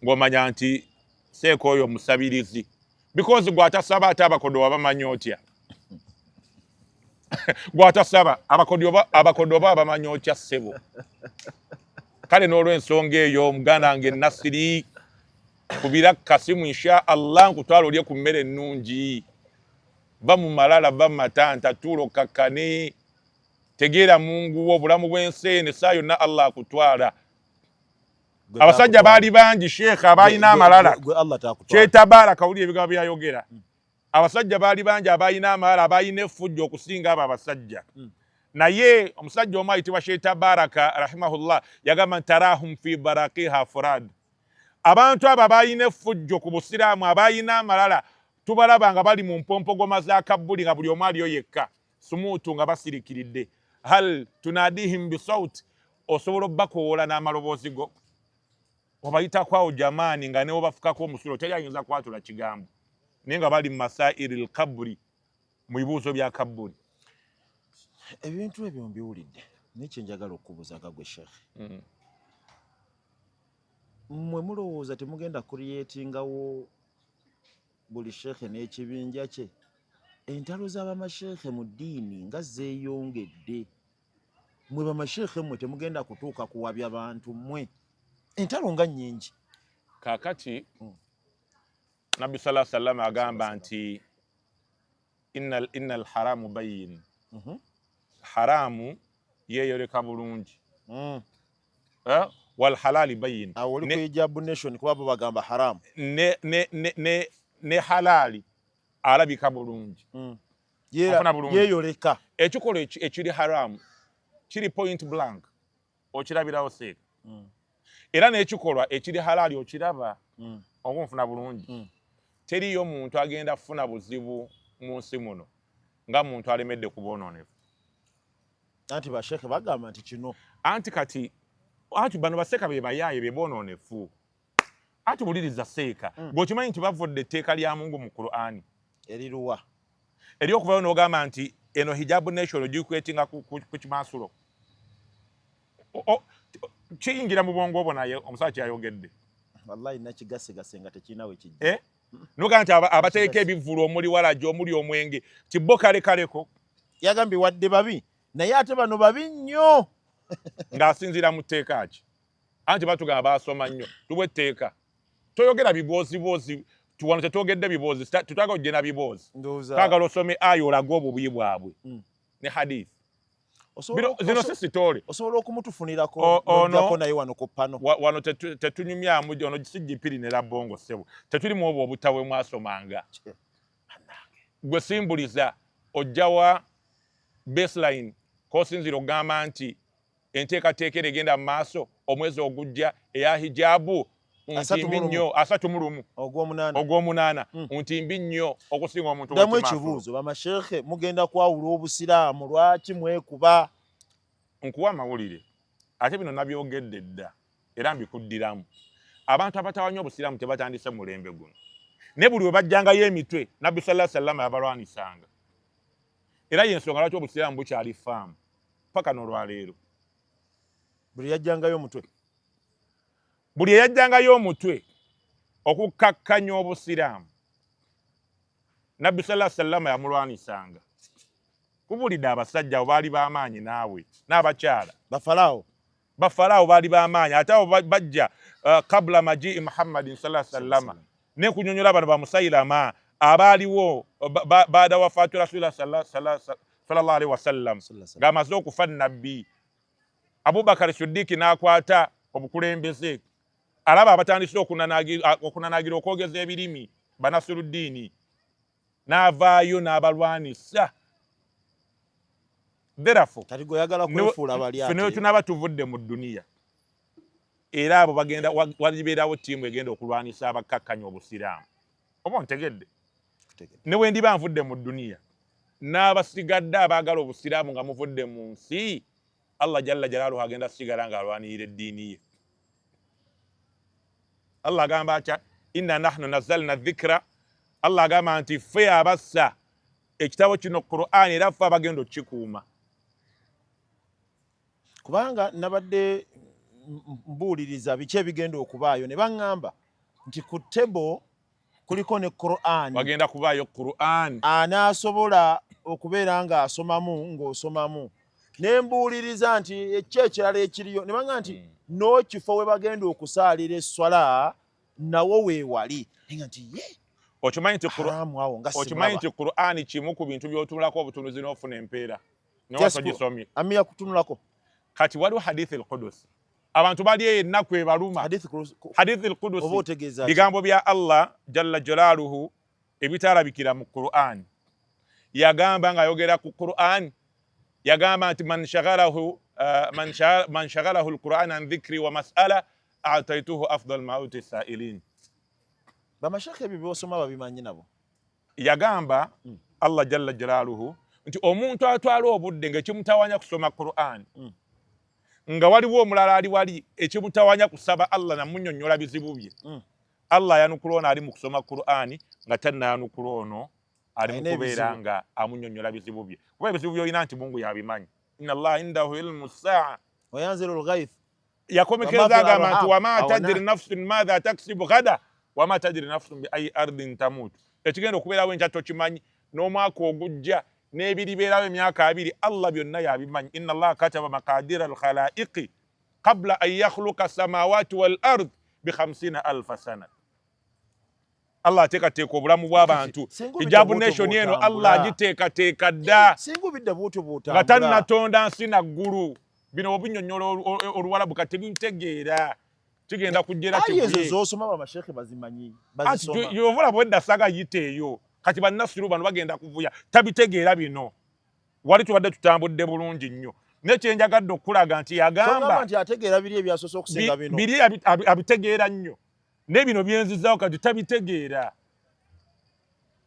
ng'omanya nti Seeka oyo musabirizi. Because gwatasaba ate abakodo wabamanyi otya. Gwatasaba abakodo oba bamanyi otya ssebo. Kale n'olw'ensonga eyo muganda wange Nasiri kubira Kasimu insha Allah nkutwala olye ku mmere ennungi. Va mu malala va mu matanta tuulo kakkane. Tegeera Mungu wo obulamu bw'ensi saa yonna Allah akutwala. Abasajja baali bangi Sheikh abayina amalala. Kyetabaala kawuli ebigambo byayogera. Abasajja baali bangi abayina amalala abayina effujjo okusinga abo abasajja. Naye omusajja omu ayitibwa Shetabaraka rahimahullah yagamba tarahum fi baraqiha furad. Abantu abo abayina effujjo ku busiraamu abayina amalala tubalaba nga bali mu mpompogoma za Kabbuli nga buli omu aliyo yekka. Sumuutu nga basirikiridde. Hal tunadihim bisawt osobola obbakoowola n'amaloboozi go. Obayitako awo jamaani nga ne obafukako omusulo teri ayinza kwatula kigambo. Naye nga bali mu masaa'iril Kabbuli mu bibuuzo bya Kabbuli. Ebintu ebyo mbiwulidde naye kye njagala okubuuza gwe Sheikh. Mmwe mulowooza temugenda kuliyetingawo buli Sheikh n'ekibinja kye? Entalo z'abamashekhe mu ddiini nga zeeyongedde. Mwe bamashekhe mmwe temugenda kutuuka kuwabya abantu mmwe. Entalo nga nnyingi. Kaakati Nabbi sallallahu alaihi wasallam agamba nti innal haramu bayyin. Haramu yeeyoleka bulungi. Wal halali bayyin. Oli ku Hijab Nation kuba bo bagamba haramu. Ne halali alabika bulungi. Yeeyoleka. Ekikolo ekiri haramu kiri point blank okirabirawo Seeka. Era n'ekikolwa ekiri halali okiraba okunfuna bulungi. Teriyo muntu agenda kufuna buzibu mu nsi muno nga muntu alemedde ku bwonoonefu. Anti bashekhe bagamba nti kino. Anti kati ati bano baseka be bayaye be bononefu ati buliriza seeka bw'okimanyi nti bavudde etteeka lya Mungu mu Qur'ani eriruwa eryokuvayo n'ogamba nti eno hijabu nation ogikwetinga ku kimansulo kiyingira mu bwongo obwo naye omusajja kyayogedde wallahi nakigasigase nga tekinawe kijja n'ogamba nti abateeka ebivvulu omuli walajo omuli omwenge kibbo kalekaleko yagambye wadde babi naye ate bano babi nnyo ng'asinziira mu tteeka ki anti batugamba baasoma nnyo tubwe etteeka toyogera biboozi tuwano tetwogedde biboozi tutwaga ojje na biboozi twagala osome aya olaga obubi bwabwe ne hadith zino si sitole osobola okumutufunirako nojjako naye wano ku pano wano tetunyumyamu ono si jipiri ne Rabbongo ssebo tetulimu obwo obutabwe mwasomanga gwe simbuliza ojjawa baseline kosinzira ogamba nti enteekateeka egenda mu maaso omwezi ogujja eya hijabu ntimbi nnyo 31 ogw'omunaana ntimbi nnyo okusinga omuntu damu ekibuuzo bamashekhe mugenda kwawula obusiraamu lwaki mwekuba nkuwa amawulire ate bino nabyogedde dda era mbikuddiramu abantu abatawanya obusiraamu tebatandise mulembe guno ne buli we bajjangayo emitwe nabbi sallallahu alaihi wasallam yabalwanisanga era yensonga lwaki obusiraamu bukyali faamu paka n'olwaleero buli yajjangayo omutwe buli eyajjangayo omutwe okukkakkanya obusiraamu nabbi sallallahu alaihi wasallam yamulwanisanga kubulidde abasajja baali b'amaanyi naawe n'abakyala bafalaawo baali b'amaanyi ate abo bajja kabula majii muhammadin sallallahu alaihi wasallam ne kunyonyola bano bamusailama abaaliwo baada wafaatu rasulillah sallallahu alaihi wasallam ng'amaze okufa nabbi Abubakar Siddiq n'akwata obukulembeze alaba abatandise okunanagira okwogeza ebirimi Banasiruddin n'avaayo n'abalwanisa therefore fene tunaba tuvudde mu dduniya era abo bagenda walibeerawo ttiimu egenda okulwanisa abakkakkanya obusiraamu oba ontegedde ne bwe ndiba nvudde mu dduniya n'abasigadde abaagala obusiraamu nga muvudde mu nsi Allah jalla jalaaluhu agenda sigala ng'alwanirira eddiini ye Allah agamba atya inna nahnu nazzalna dhikra Allah agamba nti ffe abassa ekitabo kino Qur'an era ffe abagenda okukikuuma kubanga nabadde mbuuliriza biki ebigenda okubaayo ne baŋŋamba nti ku tebo kuliko ne Qur'an wagenda kubaayo Qur'an anaasobola okubeera ng'asomamu ng'osomamu ne mbuuliriza nti ekyekirala ekiriyo ne baŋŋamba nti n'okifo we bagenda okusaalira esswala nawo weewali nga nti okimanyi nti Qur'an kimu ku bintu by'otunulako obutunuzi n'ofuna empeera newasogisomye amiya kutunulako kati waliwo hadithi al-Qudus abantu bali ennaku ebaluma hadithi al-Qudus bigambo bya Allah jalla jalaaluhu ebitalabikira mu Qur'an yagamba ng'ayogera ku Qur'an yagamba nti man shaghalahu al-Qur'an an dhikri wa mas'ala a'taytuhu afdal ma uti sa'ilin bamashekhe ebyo byosoma babimanyi nabo yagamba Allah jalla jalaaluhu nti omuntu atwala obudde ng'ekimutawanya kusoma Qur'an nga waliwo omulala ali wali ekimutawanya kusaba Allah namunnyonnyola bizibu bye Allah yanukula ono ali mu kusoma Qur'an nga tannayanukula ono ali mu kubeera nga amunnyonnyola bizibu bye kuba ebizibu by'olina nti Mungu yabimanyi inna Allah indahu ilmu saa wa yanzilu al-ghayth yakomekereza agamba nti wama tadri nafsun madha taksibu ghada wama tadri nafsun bi ayi ardin tamut ekigenda okubeerawo enkya tokimanyi n'omwaka ogujja n'ebiribeerawo emyaka 2 Allah byonna yabimanyi inna Allah kataba maqadira al-khalaiqi qabla an yakhluqa samawati wal ard bi 50,000 sana Allah ateekateeka obulamu bw'abantu hijabu nation eno Allah agiteekateeka dda nga tannatonda nsi naggulu bino obunnyonnyola oluwalabu kati tebitegeera kigenda kujjera yovula bwedda saga yiteeyo kati bannasiru bano bagenda kuvuya tabitegeera bino wali tubadde tutambudde bulungi nnyo nekyenjagadde okulaga nti yagamba biri abitegeera nnyo n'ebino byenzizaawo kati tabitegeera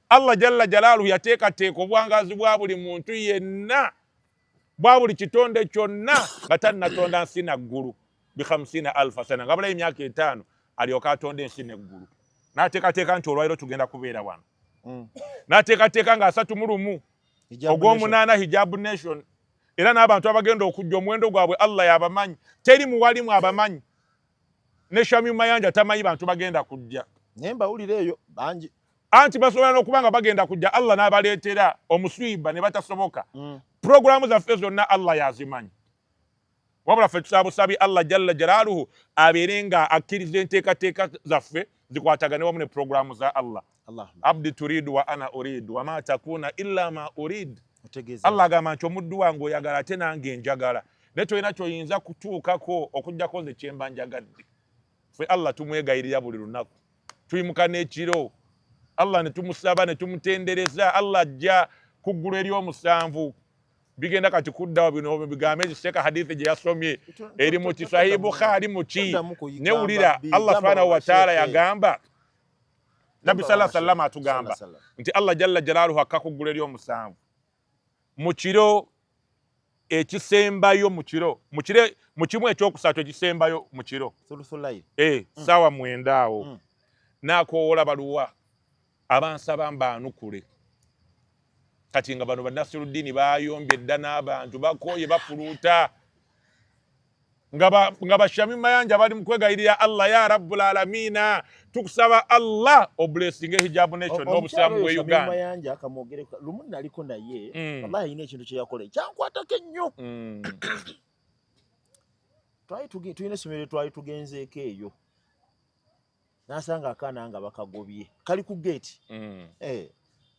Allah jalla jalaaluhu yateekateeka obwangazi bwa buli muntu yenna bwa buli kitonde kyonna nga tannatonda nsi naggulu bi 50,000 sana ngabula emyaka 5 alyoka atonda ensi n'eggulu n'ateekateeka nti olwaliro tugenda kubeera wano n'ateekateeka nga 31 ogw'omunaana hijab nation era n'abantu abagenda okujja omuwendo gwabwe Allah yabamanyi teri muwalimu abamanyi ne Shamim Mayanja tamanyi bantu bagenda kujja naye mbawulira eyo bangi anti basobola n'okuba nga bagenda kujja Allah n'abaleetera omuswiba ne batasoboka programu zaffe zonna Allah yazimanyi wabula ffe tusabusabye Allah jalla jalaaluhu abeere nga akkiriza enteekateeka zaffe zikwatagane wamu ne programu za Allah abdi turidu wa ana uridu wa ma takuna illa ma urid Allah agamba nti omuddu wange oyagala ate nange njagala ne tolina kyoyinza kutuukako okujjako nze kyemba njagadde ffe Allah tumwegayirira buli lunaku tuyimuka n'ekiro Allah ne tumusaba ne tumutendereza Allah ajja ku ggulu ery'omusanvu bigenda kati kuddawo bino bigambe ekiseka hadithi gye yasomye eri mu Sahih Bukhari muki newulira Allah subhanahu wa ta'ala yagamba Nabi sallallahu alaihi wasallam atugamba nti Allah jalla jalaaluhu akka ku ggulu ery'omusanvu mu kiro ekisembayo mu kimu ekyokusatu ekisembayo mu kiro saawa 9 awo n'akoowola baluwa abansaba mbaanukule kati nga bano bannasiruddini bayombye dda n'abantu bakooye bafuluuta nga Shamim Mayanja bali mu kwegayirira Allah ya rabbul alamina tukusaba Allah oblessinge hijab nation n'obusiramu bwe Uganda Mayanja akamwogere lumu naliko naye wallahi ine ekintu kye yakola kyankwatako ennyo tuyina essomero twali tugenzeeko eyo nasanga akaana nga bakagobye kali ku gate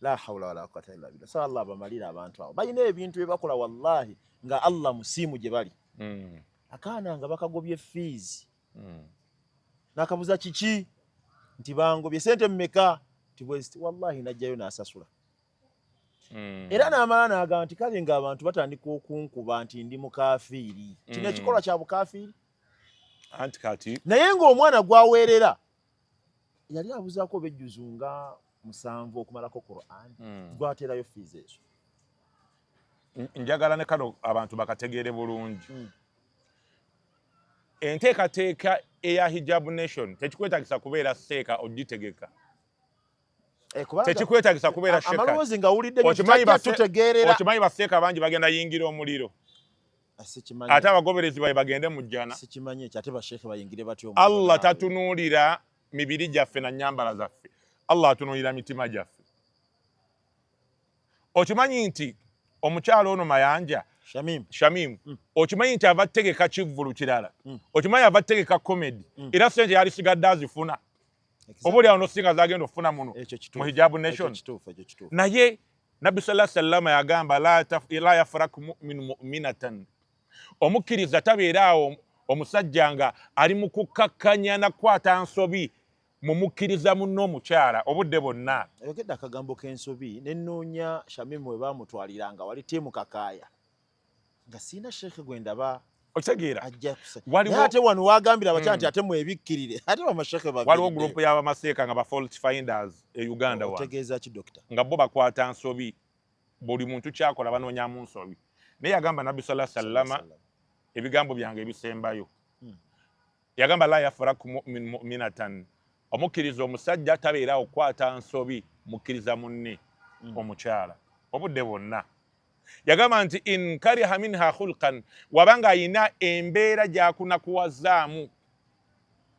la hawla wala quwwata illa billah sallallahu abamalira abantu abo bayina ebintu ebakola wallahi nga Allah musimu gye bali akaana nga bakagobye fees nakabuza kiki nti bangobye sente mmeka tibwezi wallahi najjayo nasasula era n'amala n'agamba nti kale nga abantu batandika okunkuba nti ndi mukafiiri kino ekikolwa kya bukafiiri anti kati naye ng'omwana gwaweerera yali abuzaako bejjuzu nga 7 okumalako Qur'an gwaterayo fees ezo njagala ne kano abantu bakategeere bulungi enteekateeka eya hijab nation tekikwetagisa kubeera seeka ogitegeka tekikwetagisa kubeera sheka amalowoozi nga wulidde tutegeerera okimanyi baseeka bangi bagenda yingira omuliro ate abagoberezi baye bagende mu jjana sikimanyi ekyo ate basheekhe bayingire batyo Allah tatunuulira mibiri gyaffe na nyambala zaffe Allah atunuulira mitima gyaffe okimanyi nti omukyalo ono Mayanja Shamim okimanyi nti ava tegeka kivvulu kirala okimanyi ava tegeka comedy era sente yali sigadde azifuna obuli awo nosinga zagenda ofuna muno mu hijab nation naye Nabbi sallallahu alaihi wasallam yagamba la yafraku mu'min mu'minatan omukkiriza tabeera awo omusajja nga ali mu kukakkanya na kwata nsobi mumukkiriza munno omukyala obudde bonna ayogedde akagambo k'ensobi nenoonya Shamim we baamutwaliranga wali tiimu kakaaya nga siina sheekhe gwendaba okitegeera ate wano wagambira abakyala nti ate mwebikkirire ate bamasheekhe waliwo gurupu y'abamaseeka nga ba fault finders e Uganda wano otegeeza ki dokita nga bo bakwata nsobi buli muntu kyakola banoonyamu nsobi naye yagamba Nabbi sallallahu alaihi wasallam ebigambo byange ebisembayo yagamba la yafraku mu'min mu'minatan omukkiriza omusajja tabeera okwata nsobi mukkiriza munne omukyala obudde bonna yagamba nti in kariha minha khulqan wabanga ayina embeera gyakunakuwazaamu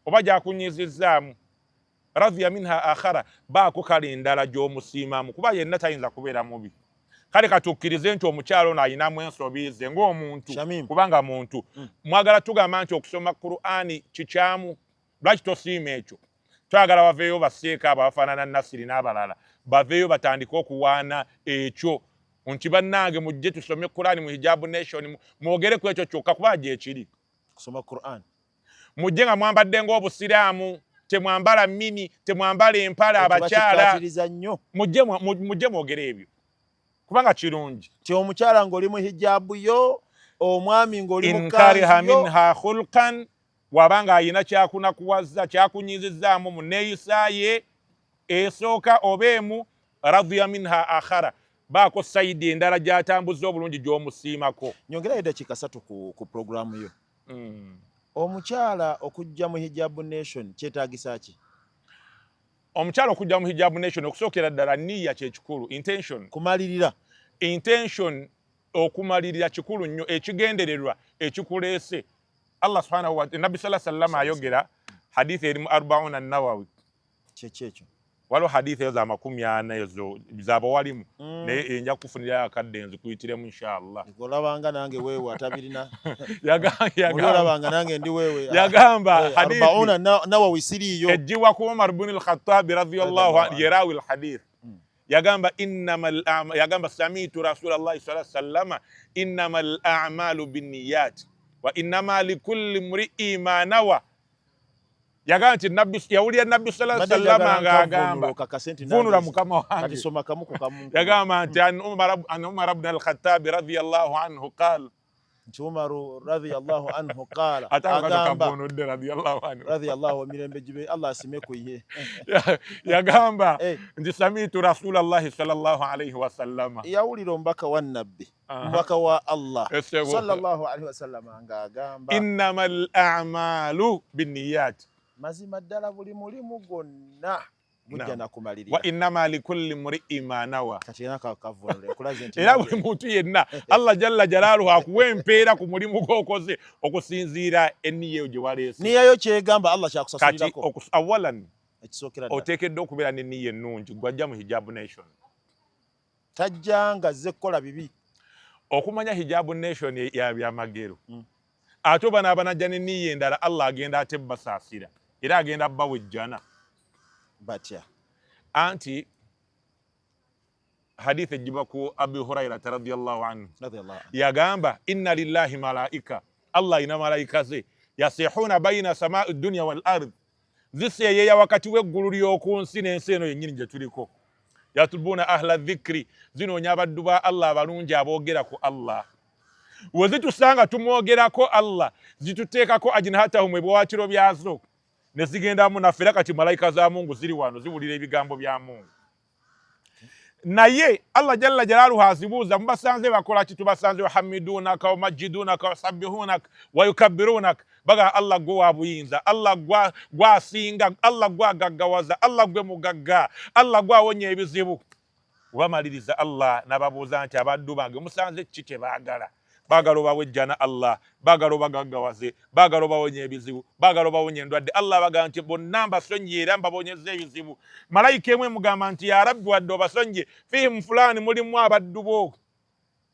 oba gyakunyizizaamu radhiya minha akhara baako kale endala gy'omusiimamu kuba yenna tayinza kubeera mubi kale katukkirize nti omukyalo ono ayinamu ensobi ze ng'omuntu kubanga muntu mwagala tugamba nti okusoma Qur'ani kikyamu lwaki tosiima ekyo twagala baveeyo baseeka abafaanana Nasiri n'abalala baveeyo batandike okuwaana ekyo nti bannange mujje tusome Qur'ani mu hijab nation mwogere ku ekyo kyokka kuba gyekiri kusoma Qur'an mujje nga mwambadde ng'obusiraamu temwambala mini temwambala empala abakyala mujje mwogere ebyo kubanga kirungi ti omukyala ng'oli mu hijabu yo omwami ng'oli mu kariha minha khulqan wabanga ayina kyakunakuwaza kyakunyizizaamu mu neeyisa ye esooka obeemu radhiya minha akhara baako sayidi endala gy'atambuza obulungi gy'omusiimako nyongerayo eddakiika 3 ku programu yo Omukyala okujja mu Hijab Nation kyetaagisa ki? Omukyala okujja mu Hijab Nation okusookera ddala nniya kye kikulu, intention. Kumalirira. Intention okumalirira kikulu nnyo, ekigendererwa ekikuleese. Allah subhanahu wa ta'ala, Nabbi sallallahu alaihi wasallam ayogera hadithi erimu 40 an-Nawawi. Kyekyo. Waliwo hadithi ezo za 40 ezo z'abawalimu naye enja kufunira akadde nzikuyitiremu inshallah. Olabanga nange weewe atabirina. Olabanga nange ndi weewe. Yagamba hadithi 40 Nawawi siriyo. Ejjiwa ku Umar ibn al-Khattab radhiyallahu anhu yarawi al-hadith. Yagamba yagamba sami'tu Rasulullah sallallahu alaihi wasallam innamal a'malu binniyat wa innama likulli imri'in ma nawa. Yagamba nti Nabbi yawulira Nabbi sallallahu alaihi wasallam ng'agamba vunula mukama wange. Yagamba nti an Umar ibn al-Khattab radhiyallahu anhu qala Umar radhiyallahu anhu qala agamba radhiyallahu mirembe jibe Allah asime ku ye. Yagamba nti sami'tu Rasulullah sallallahu alaihi wasallam yawulira ombaka wa Nabbi mbaka wa Allah sallallahu alaihi wasallam ng'agamba innamal a'malu binniyat. Mazima ddala buli mulimu gwonna gujja nakumalirira. Wa innama likulli imri'in ma nawa. Era buli muntu yenna Allah jalla jalaaluhu akuwa empeera ku mulimu gw'okoze okusinziira enniya gye waleese. Nniya yo kyegamba Allah kyakusasulirako. Kati awalan ekisookera ddala oteekeddwa okubeera n'enniya ennungi gw'ajja mu Hijab Nation. Tajjanga azze kukola bibi. Okumanya Hijab Nation ya byamagero. Ate bano abanajja n'enniya endala Allah agenda ate basaasira. Era agenda bawejjana. Batya. Anti hadith ejjiba ku Abu Hurairah radhiyallahu anhu. Yagamba inna lillahi malaika. Allah ina malaika ze yasihuna baina samaa'i dunya wal ard. Ziseyeya wakati w'eggulu ly'oku nsi n'ensi eno yennyini gye tuliko. Yatulubuna ahla dhikri, zinoonya abaddu ba Allah abalungi aboogera ku Allah. Wezitusanga tumwogerako Allah zituteekako ajinahatahum ebiwaakiro byazo ne zigendamu naffe era kati malayika za Mungu ziri wano ziwulira ebigambo bya Mungu. Naye Allah jalla jalaaluhu azibuuza mubasanze bakola ki? Tubasanze wahamidunaka wa majidunaka wa sabbihunaka wa yukabbirunak. Baga Allah gwe wa buyinza, Allah gwasinga, Allah gwagaggawaza, Allah gwe mugagga, Allah gwawonya ebizibu. Wamaliriza Allah n'ababuuza nti abaddu bange musanze ki kye baagala? Baagala obawejjana Allah, baagala obagaggawaze, baagala obawonye ebizibu, baagala obawonye endwadde. Allah bagamba nti bonna mbasonyiye era mbabonyeza ebizibu. Malayika emwe mugamba nti ya Rabbi wadde obasonye fihim fulani mulimu abaddu bo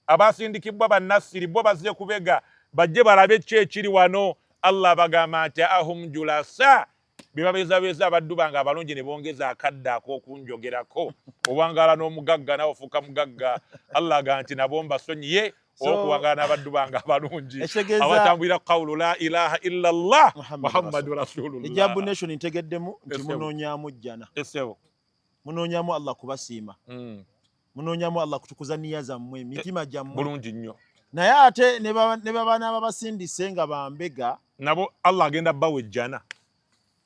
abasindikibwa bannasiri bo bazze kubega bajje balabe ki ekiri wano. Allah bagamba nti ahum julasa bibabezabeza abaddu bange abalungi ne bongeza akadde ak'okunjogerako obwangala n'omugagga nawe ofuuka mugagga. Allah agamba nti nabo mbasonyiye okuwangana abaddu bange abalungi abatambulira qawlu la ilaha illa Allah Muhammadu Rasulullah. Hijab Nation ntegeddemu nti munoonyaamu jjana. Munoonyaamu Allah kubasiima. Munoonyaamu Allah kutukuza nniya zammwe, mitima gyammwe. Bulungi nnyo. Naye ate ne baba n'ababasindise nga bambega nabo Allah agenda bawejjana.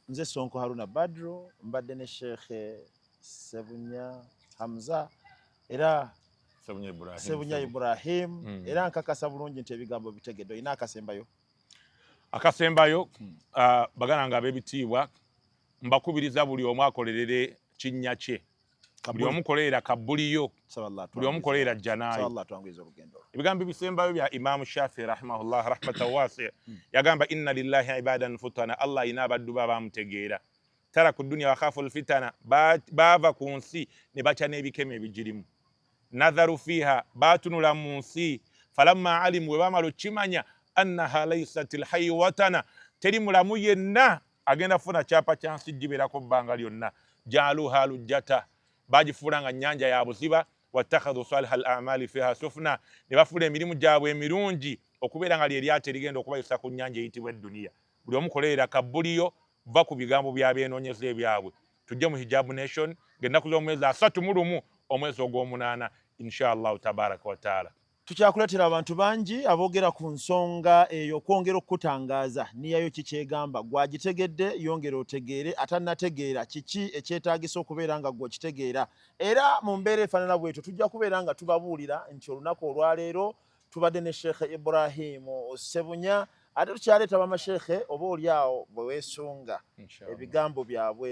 Nze Sonko Haruna Badru mbadde ne Sheikh Sebunya Hamza era Sebunya Ibrahim era nkakasa bulungi nti ebigambo bitegeddwa. Ina akasembayo? Akasembayo bagana nga ab'ebitiibwa mbakubiriza buli omu akolerere kinnya kye, buli omu kolerera kabbuliyo, buli omu kolerera jjanaayo. Ebigambo ebisembayo bya Imam Shafi rahimahullah rahmatan wasi' yagamba inna lillahi ibadan futana. Allah alina abaddu bamutegeera. Taraku dunya wa khafu alfitana, baava ku nsi ne baca n'ebikeme ebigirimu. Nadharu fiha, batunula mu nsi. Falamma alimu, we bamala okimanya annaha laysatil haywatana, teri mulamu yenna agenda funa kyapa kya nsi gibeerako bbanga lyonna. Jaaluha lujjata, bagifuula nga nnyanja ya buziba. Wattakhadhu salihal a'mali fiha sufna, ne bafuula emirimu gyabwe emirungi okubeera nga lyeryato erigenda okubayisa ku nnyanja eyitibwa edduniya. Buli omu kolerera kabbuliyo, va ku bigambo by'abeenoonyeza ebyabwe. Tujje mu Hijab Nation ng'ennaku z'omwezi 31 omwezi ogw'omunaana inshallah tabaraka wa taala. Tukyakuleetera abantu bangi aboogera ku nsonga eyo kwongera okutangaaza niyayo kikyegamba. Gwagitegedde yongera otegeere, atannategeera kiki ekyetaagisa okubeera nga gw'okitegeera. Era mu mbeera efaanana bwetyo tujja kubeera nga tubabuulira nti olunaku olwaleero tubadde ne Sheikh Ibrahim Sebunya ate tukyaleeta bamashekhe oba oli awo bwe weesunga ebigambo byabwe